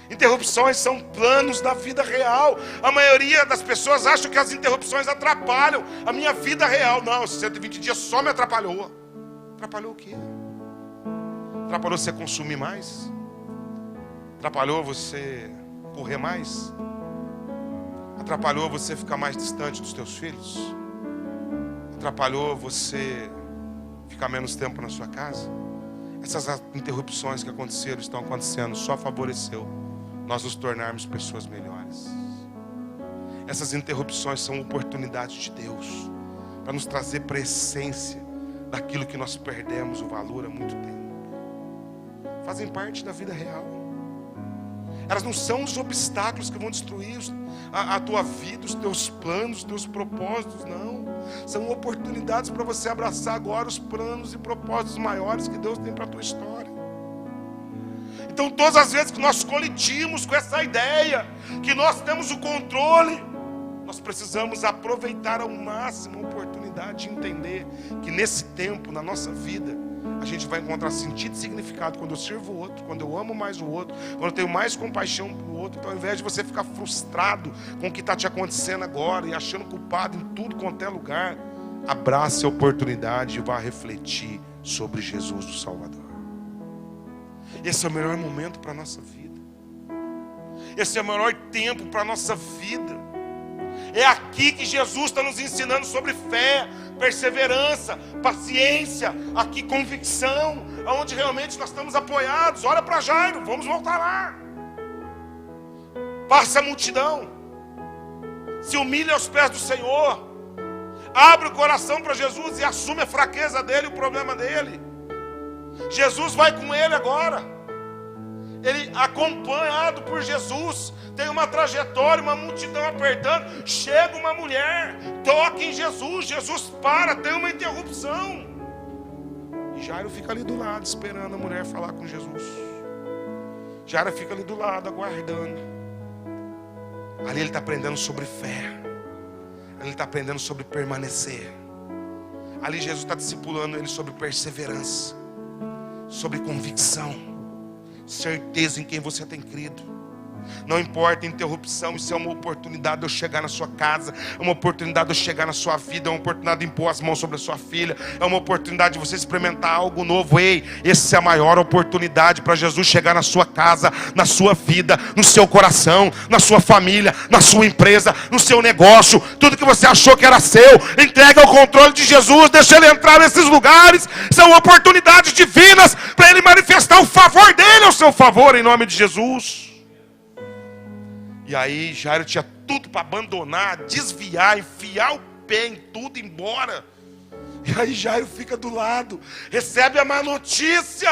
Interrupções são planos da vida real. A maioria das pessoas acham que as interrupções atrapalham a minha vida real. Não, esses 120 dias só me atrapalhou. Atrapalhou o quê? Atrapalhou você consumir mais? Atrapalhou você correr mais? Atrapalhou você ficar mais distante dos teus filhos? Atrapalhou você ficar menos tempo na sua casa? Essas interrupções que aconteceram, estão acontecendo, só favoreceu nós nos tornarmos pessoas melhores. Essas interrupções são oportunidades de Deus para nos trazer para a essência daquilo que nós perdemos o valor há muito tempo. Fazem parte da vida real. Elas não são os obstáculos que vão destruir a tua vida, os teus planos, os teus propósitos, não. São oportunidades para você abraçar agora os planos e propósitos maiores que Deus tem para a tua história. Então, todas as vezes que nós colidimos com essa ideia, que nós temos o controle, nós precisamos aproveitar ao máximo a oportunidade de entender que nesse tempo, na nossa vida, a gente vai encontrar sentido e significado quando eu sirvo o outro, quando eu amo mais o outro, quando eu tenho mais compaixão pelo outro. Então, ao invés de você ficar frustrado com o que está te acontecendo agora e achando culpado em tudo quanto é lugar, abrace a oportunidade e vá refletir sobre Jesus, o Salvador. Esse é o melhor momento para a nossa vida. Esse é o melhor tempo para a nossa vida. É aqui que Jesus está nos ensinando sobre fé, perseverança, paciência, aqui convicção, aonde realmente nós estamos apoiados. Olha para Jairo, vamos voltar lá. Passa a multidão, se humilha aos pés do Senhor, abre o coração para Jesus e assume a fraqueza dele, o problema dele. Jesus vai com ele agora. Ele, acompanhado por Jesus, tem uma trajetória, uma multidão apertando. Chega uma mulher, toca em Jesus. Jesus para, tem uma interrupção. E Jairo fica ali do lado, esperando a mulher falar com Jesus. Jairo fica ali do lado, aguardando. Ali ele está aprendendo sobre fé. Ali ele está aprendendo sobre permanecer. Ali Jesus está discipulando ele sobre perseverança, sobre convicção, certeza em quem você tem crido. Não importa a interrupção, isso é uma oportunidade de eu chegar na sua casa, é uma oportunidade de eu chegar na sua vida, é uma oportunidade de impor as mãos sobre a sua filha, é uma oportunidade de você experimentar algo novo. Ei, essa é a maior oportunidade para Jesus chegar na sua casa, na sua vida, no seu coração, na sua família, na sua empresa, no seu negócio. Tudo que você achou que era seu, entrega o controle de Jesus, deixa ele entrar nesses lugares. São oportunidades divinas para ele manifestar o favor dele ao seu favor, em nome de Jesus. E aí Jairo tinha tudo para abandonar, desviar, enfiar o pé em tudo, ir embora. E aí Jairo fica do lado, recebe a má notícia.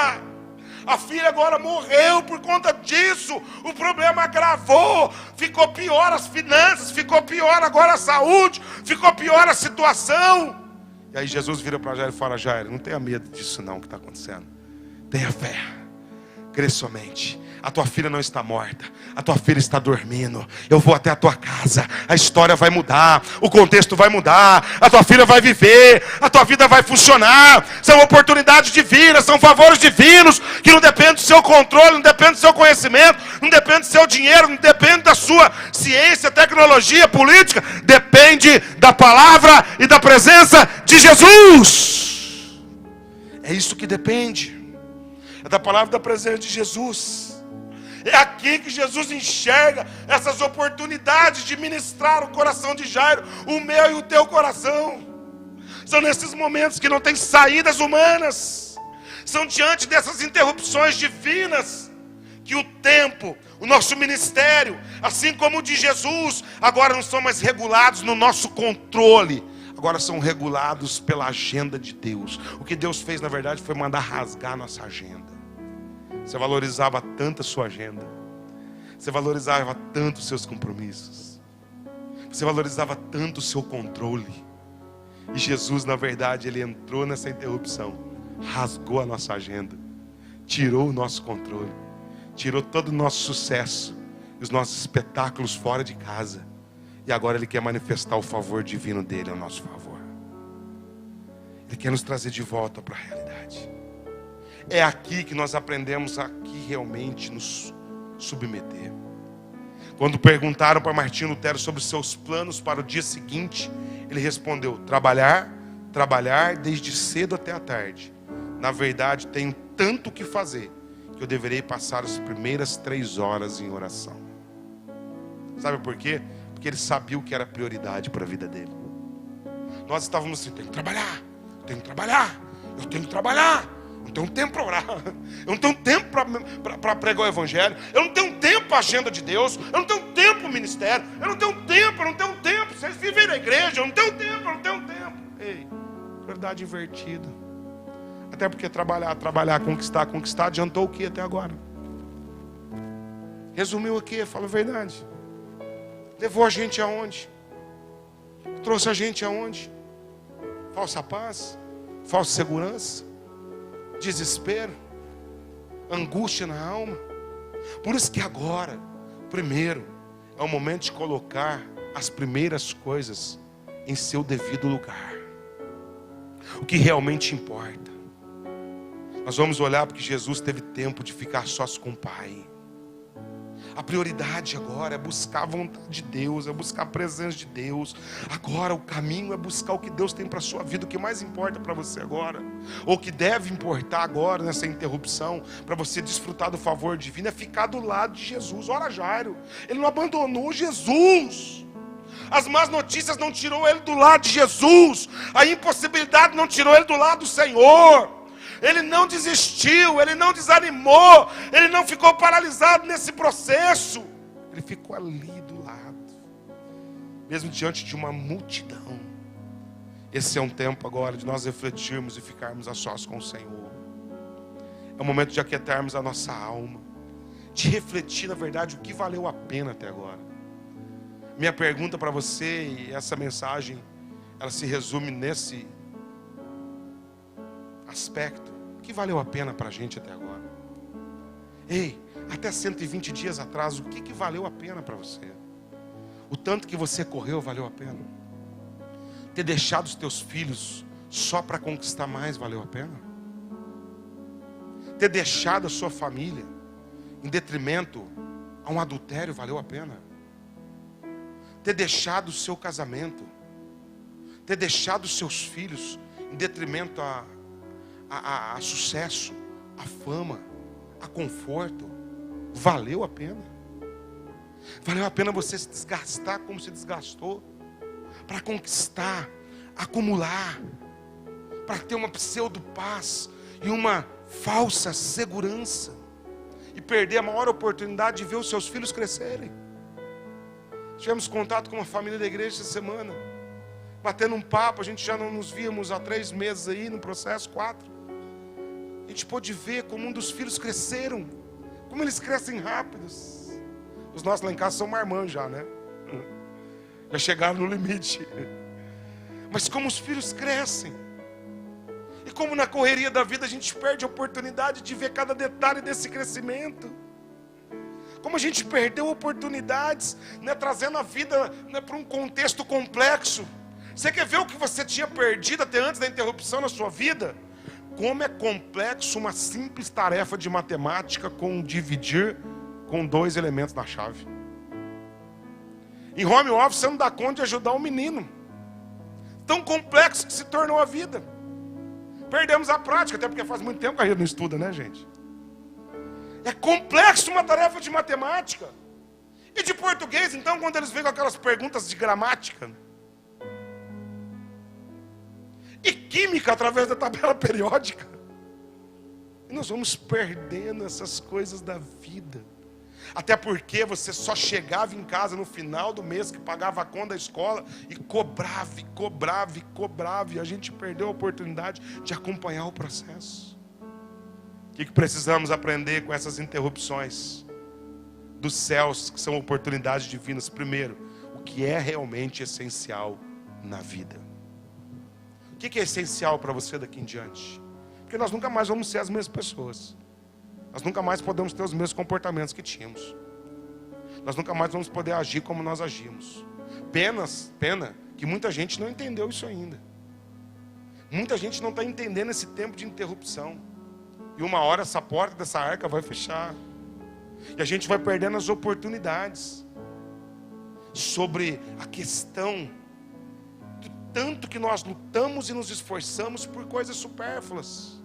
A filha agora morreu por conta disso. O problema agravou, ficou pior as finanças, ficou pior agora a saúde, ficou pior a situação. E aí Jesus vira para Jairo e fala: Jairo, não tenha medo disso não que está acontecendo. Tenha fé, crê somente. A tua filha não está morta, a tua filha está dormindo. Eu vou até a tua casa, a história vai mudar, o contexto vai mudar, a tua filha vai viver, a tua vida vai funcionar. São oportunidades divinas, são favores divinos, que não dependem do seu controle, não dependem do seu conhecimento, não dependem do seu dinheiro, não dependem da sua ciência, tecnologia, política. Depende da palavra e da presença de Jesus. É isso que depende. É da palavra e da presença de Jesus. É aqui que Jesus enxerga essas oportunidades de ministrar o coração de Jairo, o meu e o teu coração. São nesses momentos que não tem saídas humanas, são diante dessas interrupções divinas, que o tempo, o nosso ministério, assim como o de Jesus, agora não são mais regulados no nosso controle, agora são regulados pela agenda de Deus. O que Deus fez, na verdade, foi mandar rasgar a nossa agenda. Você valorizava tanto a sua agenda, você valorizava tanto os seus compromissos, você valorizava tanto o seu controle. E Jesus, na verdade, ele entrou nessa interrupção, rasgou a nossa agenda, tirou o nosso controle, tirou todo o nosso sucesso, os nossos espetáculos fora de casa. E agora ele quer manifestar o favor divino dele ao nosso favor. Ele quer nos trazer de volta para a realidade. É aqui que nós aprendemos a realmente nos submeter. Quando perguntaram para Martinho Lutero sobre os seus planos para o dia seguinte, ele respondeu: trabalhar, trabalhar desde cedo até a tarde. Na verdade, tenho tanto o que fazer, que eu deverei passar as primeiras 3 horas em oração. Sabe por quê? Porque ele sabia o que era prioridade para a vida dele. Nós estávamos assim: tenho que trabalhar, eu tenho que trabalhar, eu tenho que trabalhar. Eu não tenho tempo para orar, eu não tenho tempo para pregar o evangelho, eu não tenho tempo para a agenda de Deus, eu não tenho tempo para o ministério, eu não tenho tempo, vocês vivem na igreja, eu não tenho tempo. Ei, prioridade invertida. Até porque trabalhar, conquistar, adiantou o que até agora? Resumiu aqui, fala a verdade. Levou a gente aonde? Trouxe a gente aonde? Falsa paz, falsa segurança, desespero, angústia na alma. Por isso que agora, primeiro, é o momento de colocar as primeiras coisas em seu devido lugar. O que realmente importa. Nós vamos olhar porque Jesus teve tempo de ficar sós com o Pai. A prioridade agora é buscar a vontade de Deus, é buscar a presença de Deus. Agora o caminho é buscar o que Deus tem para a sua vida, o que mais importa para você agora, ou o que deve importar agora nessa interrupção, para você desfrutar do favor divino, é ficar do lado de Jesus. Ora, Jairo, ele não abandonou Jesus. As más notícias não tirou ele do lado de Jesus. A impossibilidade não tirou ele do lado do Senhor. Ele não desistiu, ele não desanimou, ele não ficou paralisado nesse processo. Ele ficou ali do lado, mesmo diante de uma multidão. Esse é um tempo agora de nós refletirmos e ficarmos a sós com o Senhor. É o momento de aquietarmos a nossa alma, de refletir na verdade o que valeu a pena até agora. Minha pergunta para você, e essa mensagem, ela se resume nesse aspecto: o que valeu a pena para a gente até agora? Ei, até 120 dias atrás, o que valeu a pena para você? O tanto que você correu valeu a pena? Ter deixado os teus filhos só para conquistar mais valeu a pena? Ter deixado a sua família em detrimento a um adultério valeu a pena? Ter deixado o seu casamento, ter deixado os seus filhos em detrimento a sucesso, a fama, a conforto, valeu a pena? Valeu a pena você se desgastar como se desgastou, para conquistar, acumular, para ter uma pseudo paz e uma falsa segurança, e perder a maior oportunidade de ver os seus filhos crescerem? Tivemos contato com uma família da igreja essa semana, batendo um papo. A gente já não nos víamos há 3 meses aí, no processo 4. A gente pôde ver como um dos filhos cresceram, como eles crescem rápidos. Os nossos lá em casa são marmanjos já, né? Já chegaram no limite. Mas como os filhos crescem, e como na correria da vida a gente perde a oportunidade de ver cada detalhe desse crescimento. Como a gente perdeu oportunidades, né, trazendo a vida, né, para um contexto complexo. Você quer ver o que você tinha perdido até antes da interrupção na sua vida? Como é complexo uma simples tarefa de matemática com dividir com 2 elementos na chave. Em home office você não dá conta de ajudar um menino. Tão complexo que se tornou a vida. Perdemos a prática, até porque faz muito tempo que a gente não estuda, né, gente? É complexo uma tarefa de matemática. E de português, então, quando eles vêm com aquelas perguntas de gramática. E química, através da tabela periódica. E nós vamos perdendo essas coisas da vida. Até porque você só chegava em casa no final do mês, que pagava a conta da escola, e cobrava, e cobrava, e cobrava. E a gente perdeu a oportunidade de acompanhar o processo. O que precisamos aprender com essas interrupções dos céus, que são oportunidades divinas? Primeiro, o que é realmente essencial na vida. O que é essencial para você daqui em diante? Porque nós nunca mais vamos ser as mesmas pessoas. Nós nunca mais podemos ter os mesmos comportamentos que tínhamos. Nós nunca mais vamos poder agir como nós agimos. Pena que muita gente não entendeu isso ainda. Muita gente não está entendendo esse tempo de interrupção. E uma hora essa porta dessa arca vai fechar. E a gente vai perdendo as oportunidades. Sobre a questão do tanto que nós lutamos e nos esforçamos por coisas supérfluas.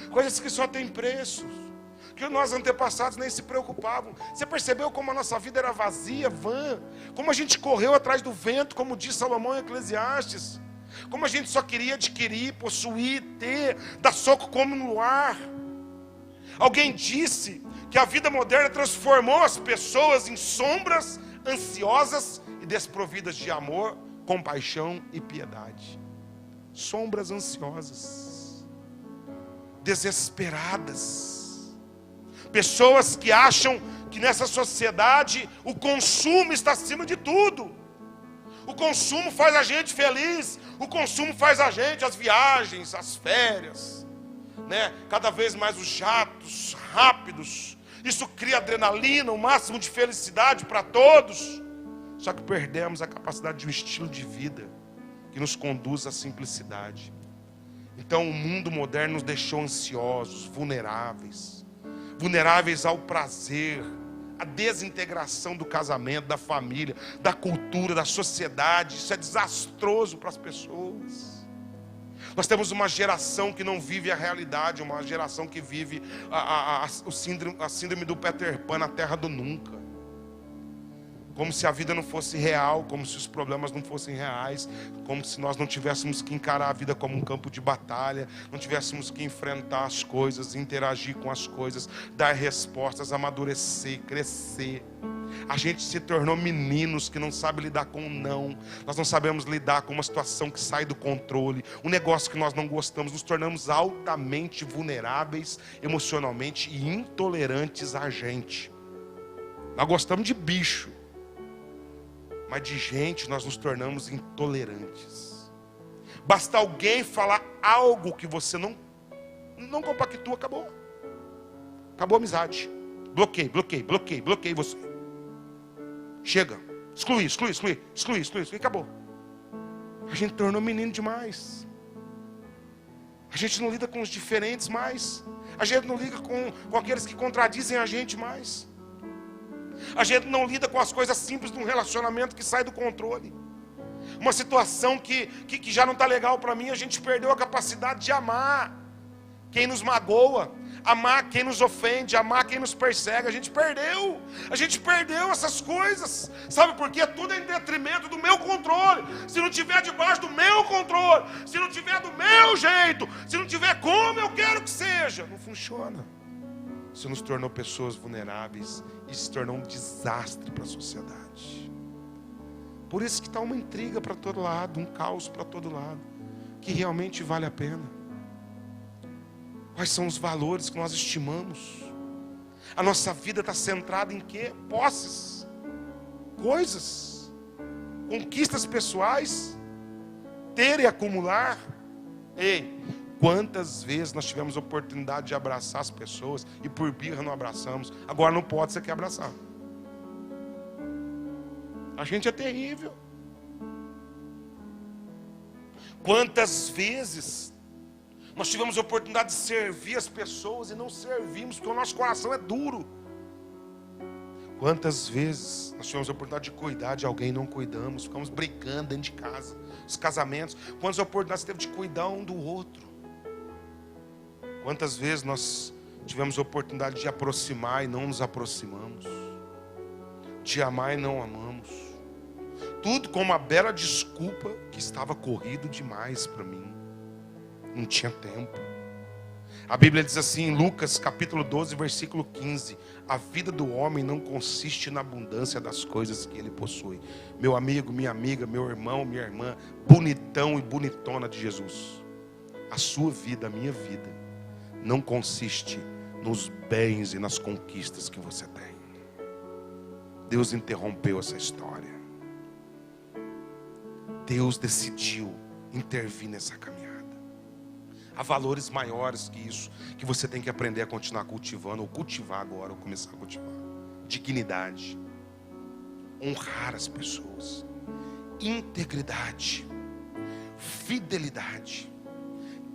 Coisas que só têm preço. Que os nossos antepassados nem se preocupavam. Você percebeu como a nossa vida era vazia, vã? Como a gente correu atrás do vento, como diz Salomão em Eclesiastes. Como a gente só queria adquirir, possuir, ter, dar soco como no ar. Alguém disse que a vida moderna transformou as pessoas em sombras ansiosas e desprovidas de amor, compaixão e piedade. Sombras ansiosas, desesperadas. Pessoas que acham que nessa sociedade o consumo está acima de tudo. O consumo faz a gente feliz, o consumo faz a gente, as viagens, as férias, né? Cada vez mais os jatos rápidos. Isso cria adrenalina, o máximo de felicidade para todos. Só que perdemos a capacidade de um estilo de vida que nos conduz à simplicidade. Então o mundo moderno nos deixou ansiosos, vulneráveis ao prazer, à desintegração do casamento, da família, da cultura, da sociedade. Isso é desastroso para as pessoas. Nós temos uma geração que não vive a realidade, uma geração que vive a síndrome do Peter Pan na terra do nunca. Como se a vida não fosse real, como se os problemas não fossem reais, como se nós não tivéssemos que encarar a vida como um campo de batalha, não tivéssemos que enfrentar as coisas, interagir com as coisas, dar respostas, amadurecer, crescer. A gente se tornou meninos que não sabem lidar com o não. Nós não sabemos lidar com uma situação que sai do controle, um negócio que nós não gostamos. Nos tornamos altamente vulneráveis emocionalmente e intolerantes a gente. Nós gostamos de bicho, mas de gente nós nos tornamos intolerantes. Basta alguém falar algo que você não compactua, acabou. Acabou a amizade. Bloqueei você. Chega. Exclui, acabou. A gente tornou menino demais. A gente não lida com os diferentes mais. A gente não lida com aqueles que contradizem a gente mais. A gente não lida com as coisas simples de um relacionamento que sai do controle. Uma situação que já não está legal para mim, a gente perdeu a capacidade de amar quem nos magoa, amar quem nos ofende, amar quem nos persegue. A gente perdeu essas coisas. Sabe por quê? Tudo é em detrimento do meu controle. Se não tiver debaixo do meu controle, se não tiver do meu jeito, se não tiver como eu quero que seja, não funciona. Isso nos tornou pessoas vulneráveis e se tornou um desastre para a sociedade. Por isso que está uma intriga para todo lado, um caos para todo lado, que realmente vale a pena. Quais são os valores que nós estimamos? A nossa vida está centrada em quê? Posses, coisas, conquistas pessoais, ter e acumular. Ei, quantas vezes nós tivemos a oportunidade de abraçar as pessoas e por birra não abraçamos? Agora não pode, você quer abraçar. A gente é terrível. Quantas vezes nós tivemos a oportunidade de servir as pessoas e não servimos porque o nosso coração é duro. Quantas vezes nós tivemos a oportunidade de cuidar de alguém e não cuidamos, ficamos brigando dentro de casa, os casamentos. Quantas oportunidades teve de cuidar um do outro? Quantas vezes nós tivemos a oportunidade de aproximar e não nos aproximamos, de amar e não amamos? Tudo com uma bela desculpa que estava corrido demais para mim. Não tinha tempo. A Bíblia diz assim em Lucas capítulo 12, versículo 15: a vida do homem não consiste na abundância das coisas que ele possui. Meu amigo, minha amiga, meu irmão, minha irmã, bonitão e bonitona de Jesus, a sua vida, a minha vida, não consiste nos bens e nas conquistas que você tem. Deus interrompeu essa história. Deus decidiu intervir nessa caminhada. Há valores maiores que isso, que você tem que aprender a continuar cultivando, ou cultivar agora, ou começar a cultivar. Dignidade, honrar as pessoas, integridade, fidelidade,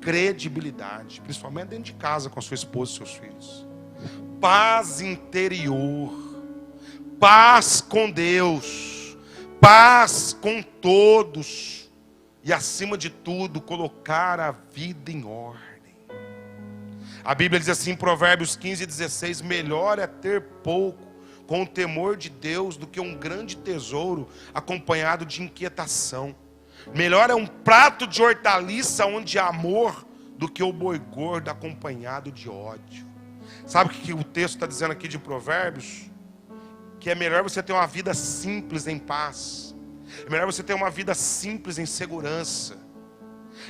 credibilidade, principalmente dentro de casa com a sua esposa e seus filhos. Paz interior, paz com Deus, paz com todos. E acima de tudo, colocar a vida em ordem. A Bíblia diz assim em Provérbios 15:16: melhor é ter pouco com o temor de Deus do que um grande tesouro acompanhado de inquietação. Melhor é um prato de hortaliça onde há amor do que o boi gordo acompanhado de ódio. Sabe o que o texto está dizendo aqui de Provérbios? Que é melhor você ter uma vida simples em paz. É melhor você ter uma vida simples em segurança.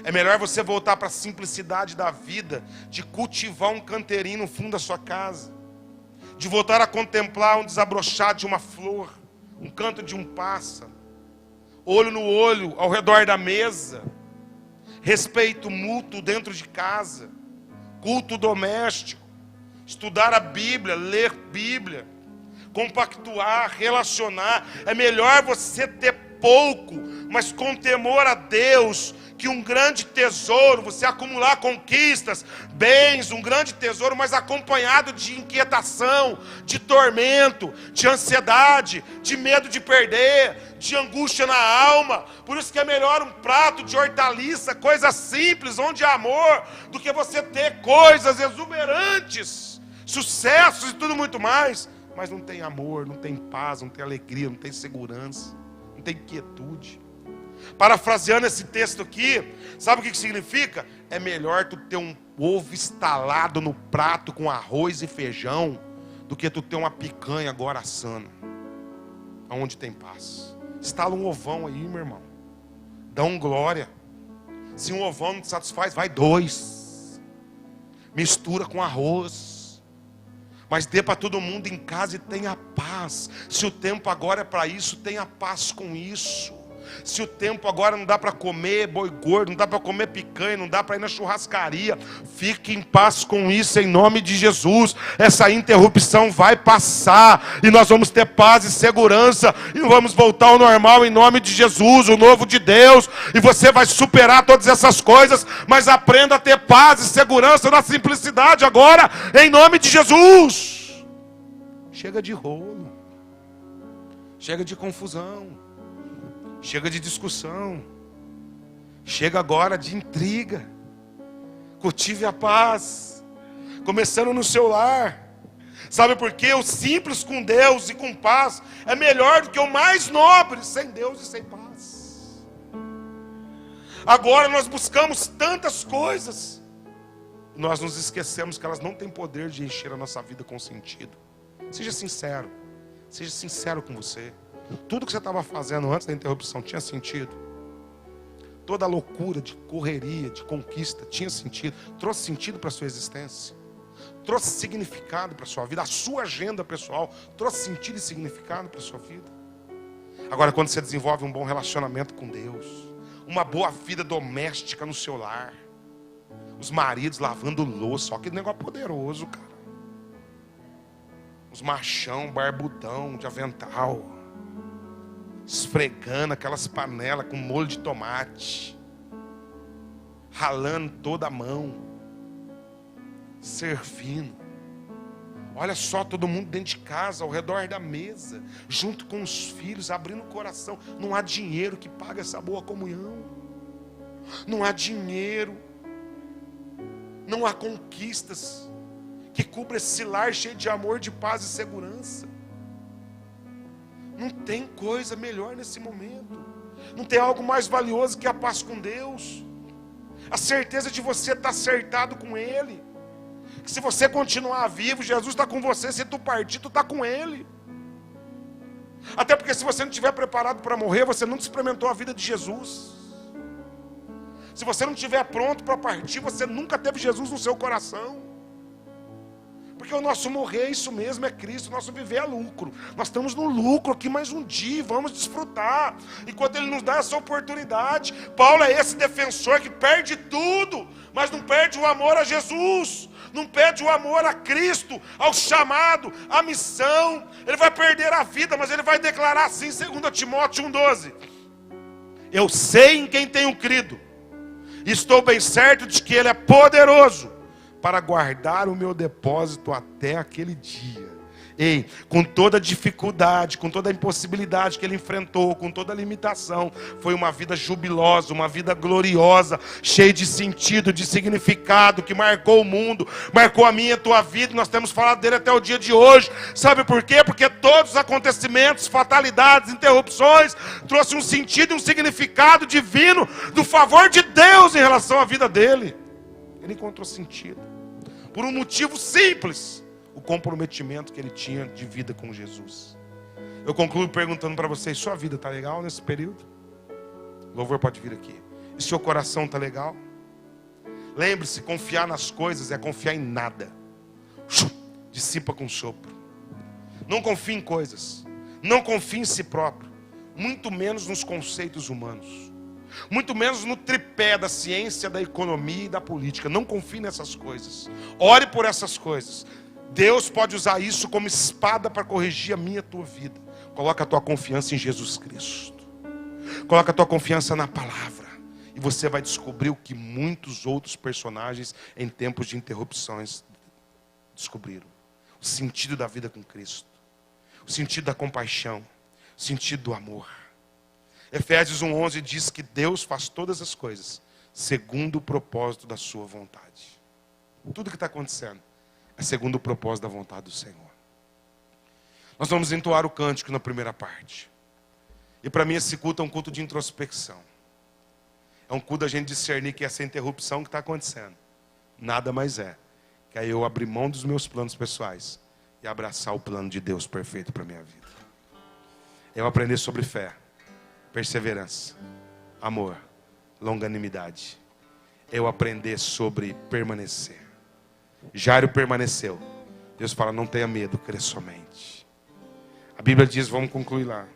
É melhor você voltar para a simplicidade da vida, de cultivar um canteirinho no fundo da sua casa, de voltar a contemplar um desabrochar de uma flor, um canto de um pássaro, olho no olho ao redor da mesa, respeito mútuo dentro de casa, culto doméstico, estudar a Bíblia, ler Bíblia, compactuar, relacionar. É melhor você ter pouco, mas com temor a Deus, que um grande tesouro, você acumular conquistas, bens, um grande tesouro, mas acompanhado de inquietação, de tormento, de ansiedade, de medo de perder, de angústia na alma. Por isso que é melhor um prato de hortaliça, coisa simples, onde há amor, do que você ter coisas exuberantes, sucessos e tudo muito mais, mas não tem amor, não tem paz, não tem alegria, não tem segurança, não tem quietude. Parafraseando esse texto aqui, sabe o que significa? É melhor tu ter um ovo estalado no prato com arroz e feijão do que tu ter uma picanha agora assando, aonde tem paz. Estala um ovão aí, meu irmão, dá um glória. Se um ovão não te satisfaz, vai 2, mistura com arroz, mas dê para todo mundo em casa e tenha paz. Se o tempo agora é para isso, tenha paz com isso. Se o tempo agora não dá para comer boi gordo, não dá para comer picanha, não dá para ir na churrascaria, fique em paz com isso em nome de Jesus. Essa interrupção vai passar e nós vamos ter paz e segurança e vamos voltar ao normal em nome de Jesus, o novo de Deus. E você vai superar todas essas coisas, mas aprenda a ter paz e segurança na simplicidade agora em nome de Jesus. Chega de rolo, chega de confusão, chega de discussão, chega agora de intriga. Cultive a paz, começando no seu lar. Sabe por quê? O simples com Deus e com paz é melhor do que o mais nobre sem Deus e sem paz. Agora nós buscamos tantas coisas, nós nos esquecemos que elas não têm poder de encher a nossa vida com sentido. Seja sincero com você. Tudo que você estava fazendo antes da interrupção tinha sentido? Toda a loucura de correria, de conquista, tinha sentido? Trouxe sentido para a sua existência? Trouxe significado para a sua vida? A sua agenda pessoal trouxe sentido e significado para a sua vida? Agora, quando você desenvolve um bom relacionamento com Deus, uma boa vida doméstica no seu lar, os maridos lavando louça, olha que negócio poderoso, cara. Os machão, barbudão, de avental, esfregando aquelas panelas com molho de tomate, ralando toda a mão, servindo. Olha só, todo mundo dentro de casa, ao redor da mesa, junto com os filhos, abrindo o coração. Não há dinheiro que pague essa boa comunhão. Não há dinheiro, não há conquistas que cubra esse lar cheio de amor, de paz e segurança. Não tem coisa melhor nesse momento. Não tem algo mais valioso que a paz com Deus. A certeza de você estar acertado com Ele. Que se você continuar vivo, Jesus está com você. Se tu partir, tu está com Ele. Até porque se você não estiver preparado para morrer, você nunca experimentou a vida de Jesus. Se você não estiver pronto para partir, você nunca teve Jesus no seu coração. Porque o nosso morrer é isso mesmo, é Cristo. O nosso viver é lucro. Nós estamos no lucro aqui mais um dia, vamos desfrutar. Enquanto Ele nos dá essa oportunidade. Paulo é esse defensor que perde tudo, mas não perde o amor a Jesus. Não perde o amor a Cristo, ao chamado, à missão. Ele vai perder a vida, mas ele vai declarar assim, 2 Timóteo 1,12. Eu sei em quem tenho crido. Estou bem certo de que Ele é poderoso para guardar o meu depósito até aquele dia. Ei, com toda a dificuldade, com toda a impossibilidade que ele enfrentou, com toda a limitação, foi uma vida jubilosa, uma vida gloriosa, cheia de sentido, de significado, que marcou o mundo, marcou a minha e a tua vida, e nós temos falado dele até o dia de hoje. Sabe por quê? Porque todos os acontecimentos, fatalidades, interrupções, trouxe um sentido e um significado divino, do favor de Deus em relação à vida dele. Ele encontrou sentido, por um motivo simples: o comprometimento que ele tinha de vida com Jesus. Eu concluo perguntando para vocês: sua vida está legal nesse período? O louvor pode vir aqui. E seu coração está legal? Lembre-se, confiar nas coisas é confiar em nada. Dissipa com sopro. Não confie em coisas. Não confie em si próprio. Muito menos nos conceitos humanos. Muito menos no tripé da ciência, da economia e da política. Não confie nessas coisas. Ore por essas coisas. Deus pode usar isso como espada para corrigir a minha e a tua vida. Coloca a tua confiança em Jesus Cristo. Coloca a tua confiança na palavra. E você vai descobrir o que muitos outros personagens em tempos de interrupções descobriram. O sentido da vida com Cristo. O sentido da compaixão. O sentido do amor. Efésios 1:11 diz que Deus faz todas as coisas segundo o propósito da sua vontade. Tudo que está acontecendo é segundo o propósito da vontade do Senhor. Nós vamos entoar o cântico na primeira parte. E para mim esse culto é um culto de introspecção. É um culto da gente discernir que essa interrupção que está acontecendo nada mais é que aí eu abrir mão dos meus planos pessoais e abraçar o plano de Deus perfeito para a minha vida. Eu aprender sobre fé, perseverança, amor, longanimidade. Eu aprender sobre permanecer. Jairo permaneceu. Deus fala, não tenha medo, crê somente. A Bíblia diz, vamos concluir lá.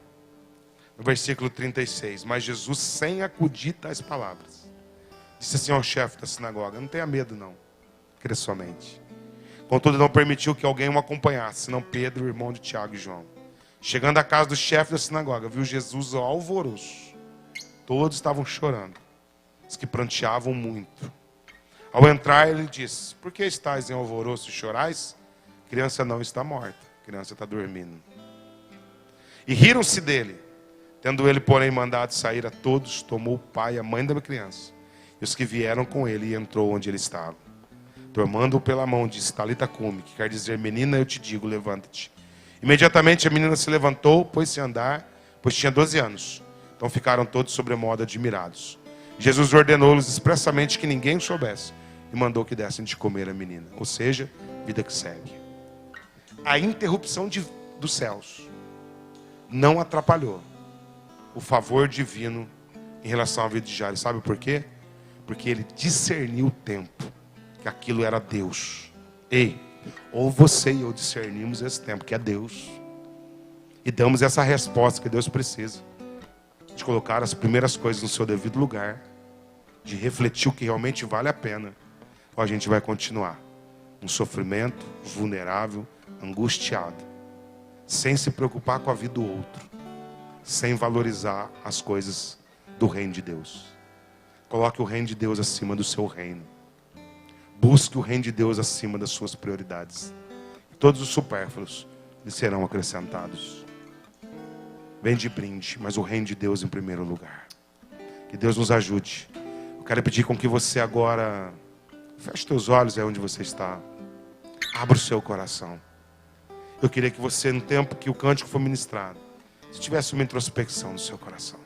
No versículo 36. Mas Jesus, sem acudir tais palavras, disse assim ao chefe da sinagoga, não tenha medo não, crê somente. Contudo, não permitiu que alguém o acompanhasse, senão Pedro, o irmão de Tiago e João. Chegando à casa do chefe da sinagoga, viu Jesus ao alvoroço. Todos estavam chorando. Os que pranteavam muito. Ao entrar, ele disse, por que estáis em alvoroço e chorais? A criança não está morta, a criança está dormindo. E riram-se dele. Tendo ele, porém, mandado sair a todos, tomou o pai e a mãe da criança, e os que vieram com ele, e entrou onde ele estava. Tomando-o pela mão, disse, Talita cumi, que quer dizer, menina, eu te digo, levanta-te. Imediatamente a menina se levantou, pôs-se a andar, pois tinha 12 anos. Então ficaram todos sobremodo admirados. Jesus ordenou-lhes expressamente que ninguém soubesse, e mandou que dessem de comer a menina. Ou seja, vida que segue. A interrupção dos céus não atrapalhou o favor divino em relação à vida de Jairo. Sabe por quê? Porque ele discerniu o tempo, que aquilo era Deus. Ei, ou você e eu discernimos esse tempo, que é Deus, e damos essa resposta que Deus precisa, de colocar as primeiras coisas no seu devido lugar, de refletir o que realmente vale a pena, ou a gente vai continuar um sofrimento, vulnerável, angustiado, sem se preocupar com a vida do outro, sem valorizar as coisas do reino de Deus. Coloque o reino de Deus acima do seu reino. Busque o reino de Deus acima das suas prioridades. Todos os supérfluos lhe serão acrescentados. Vem de brinde, mas o reino de Deus em primeiro lugar. Que Deus nos ajude. Eu quero pedir com que você agora feche teus olhos aí onde você está. Abra o seu coração. Eu queria que você, no tempo que o cântico foi ministrado, se tivesse uma introspecção no seu coração.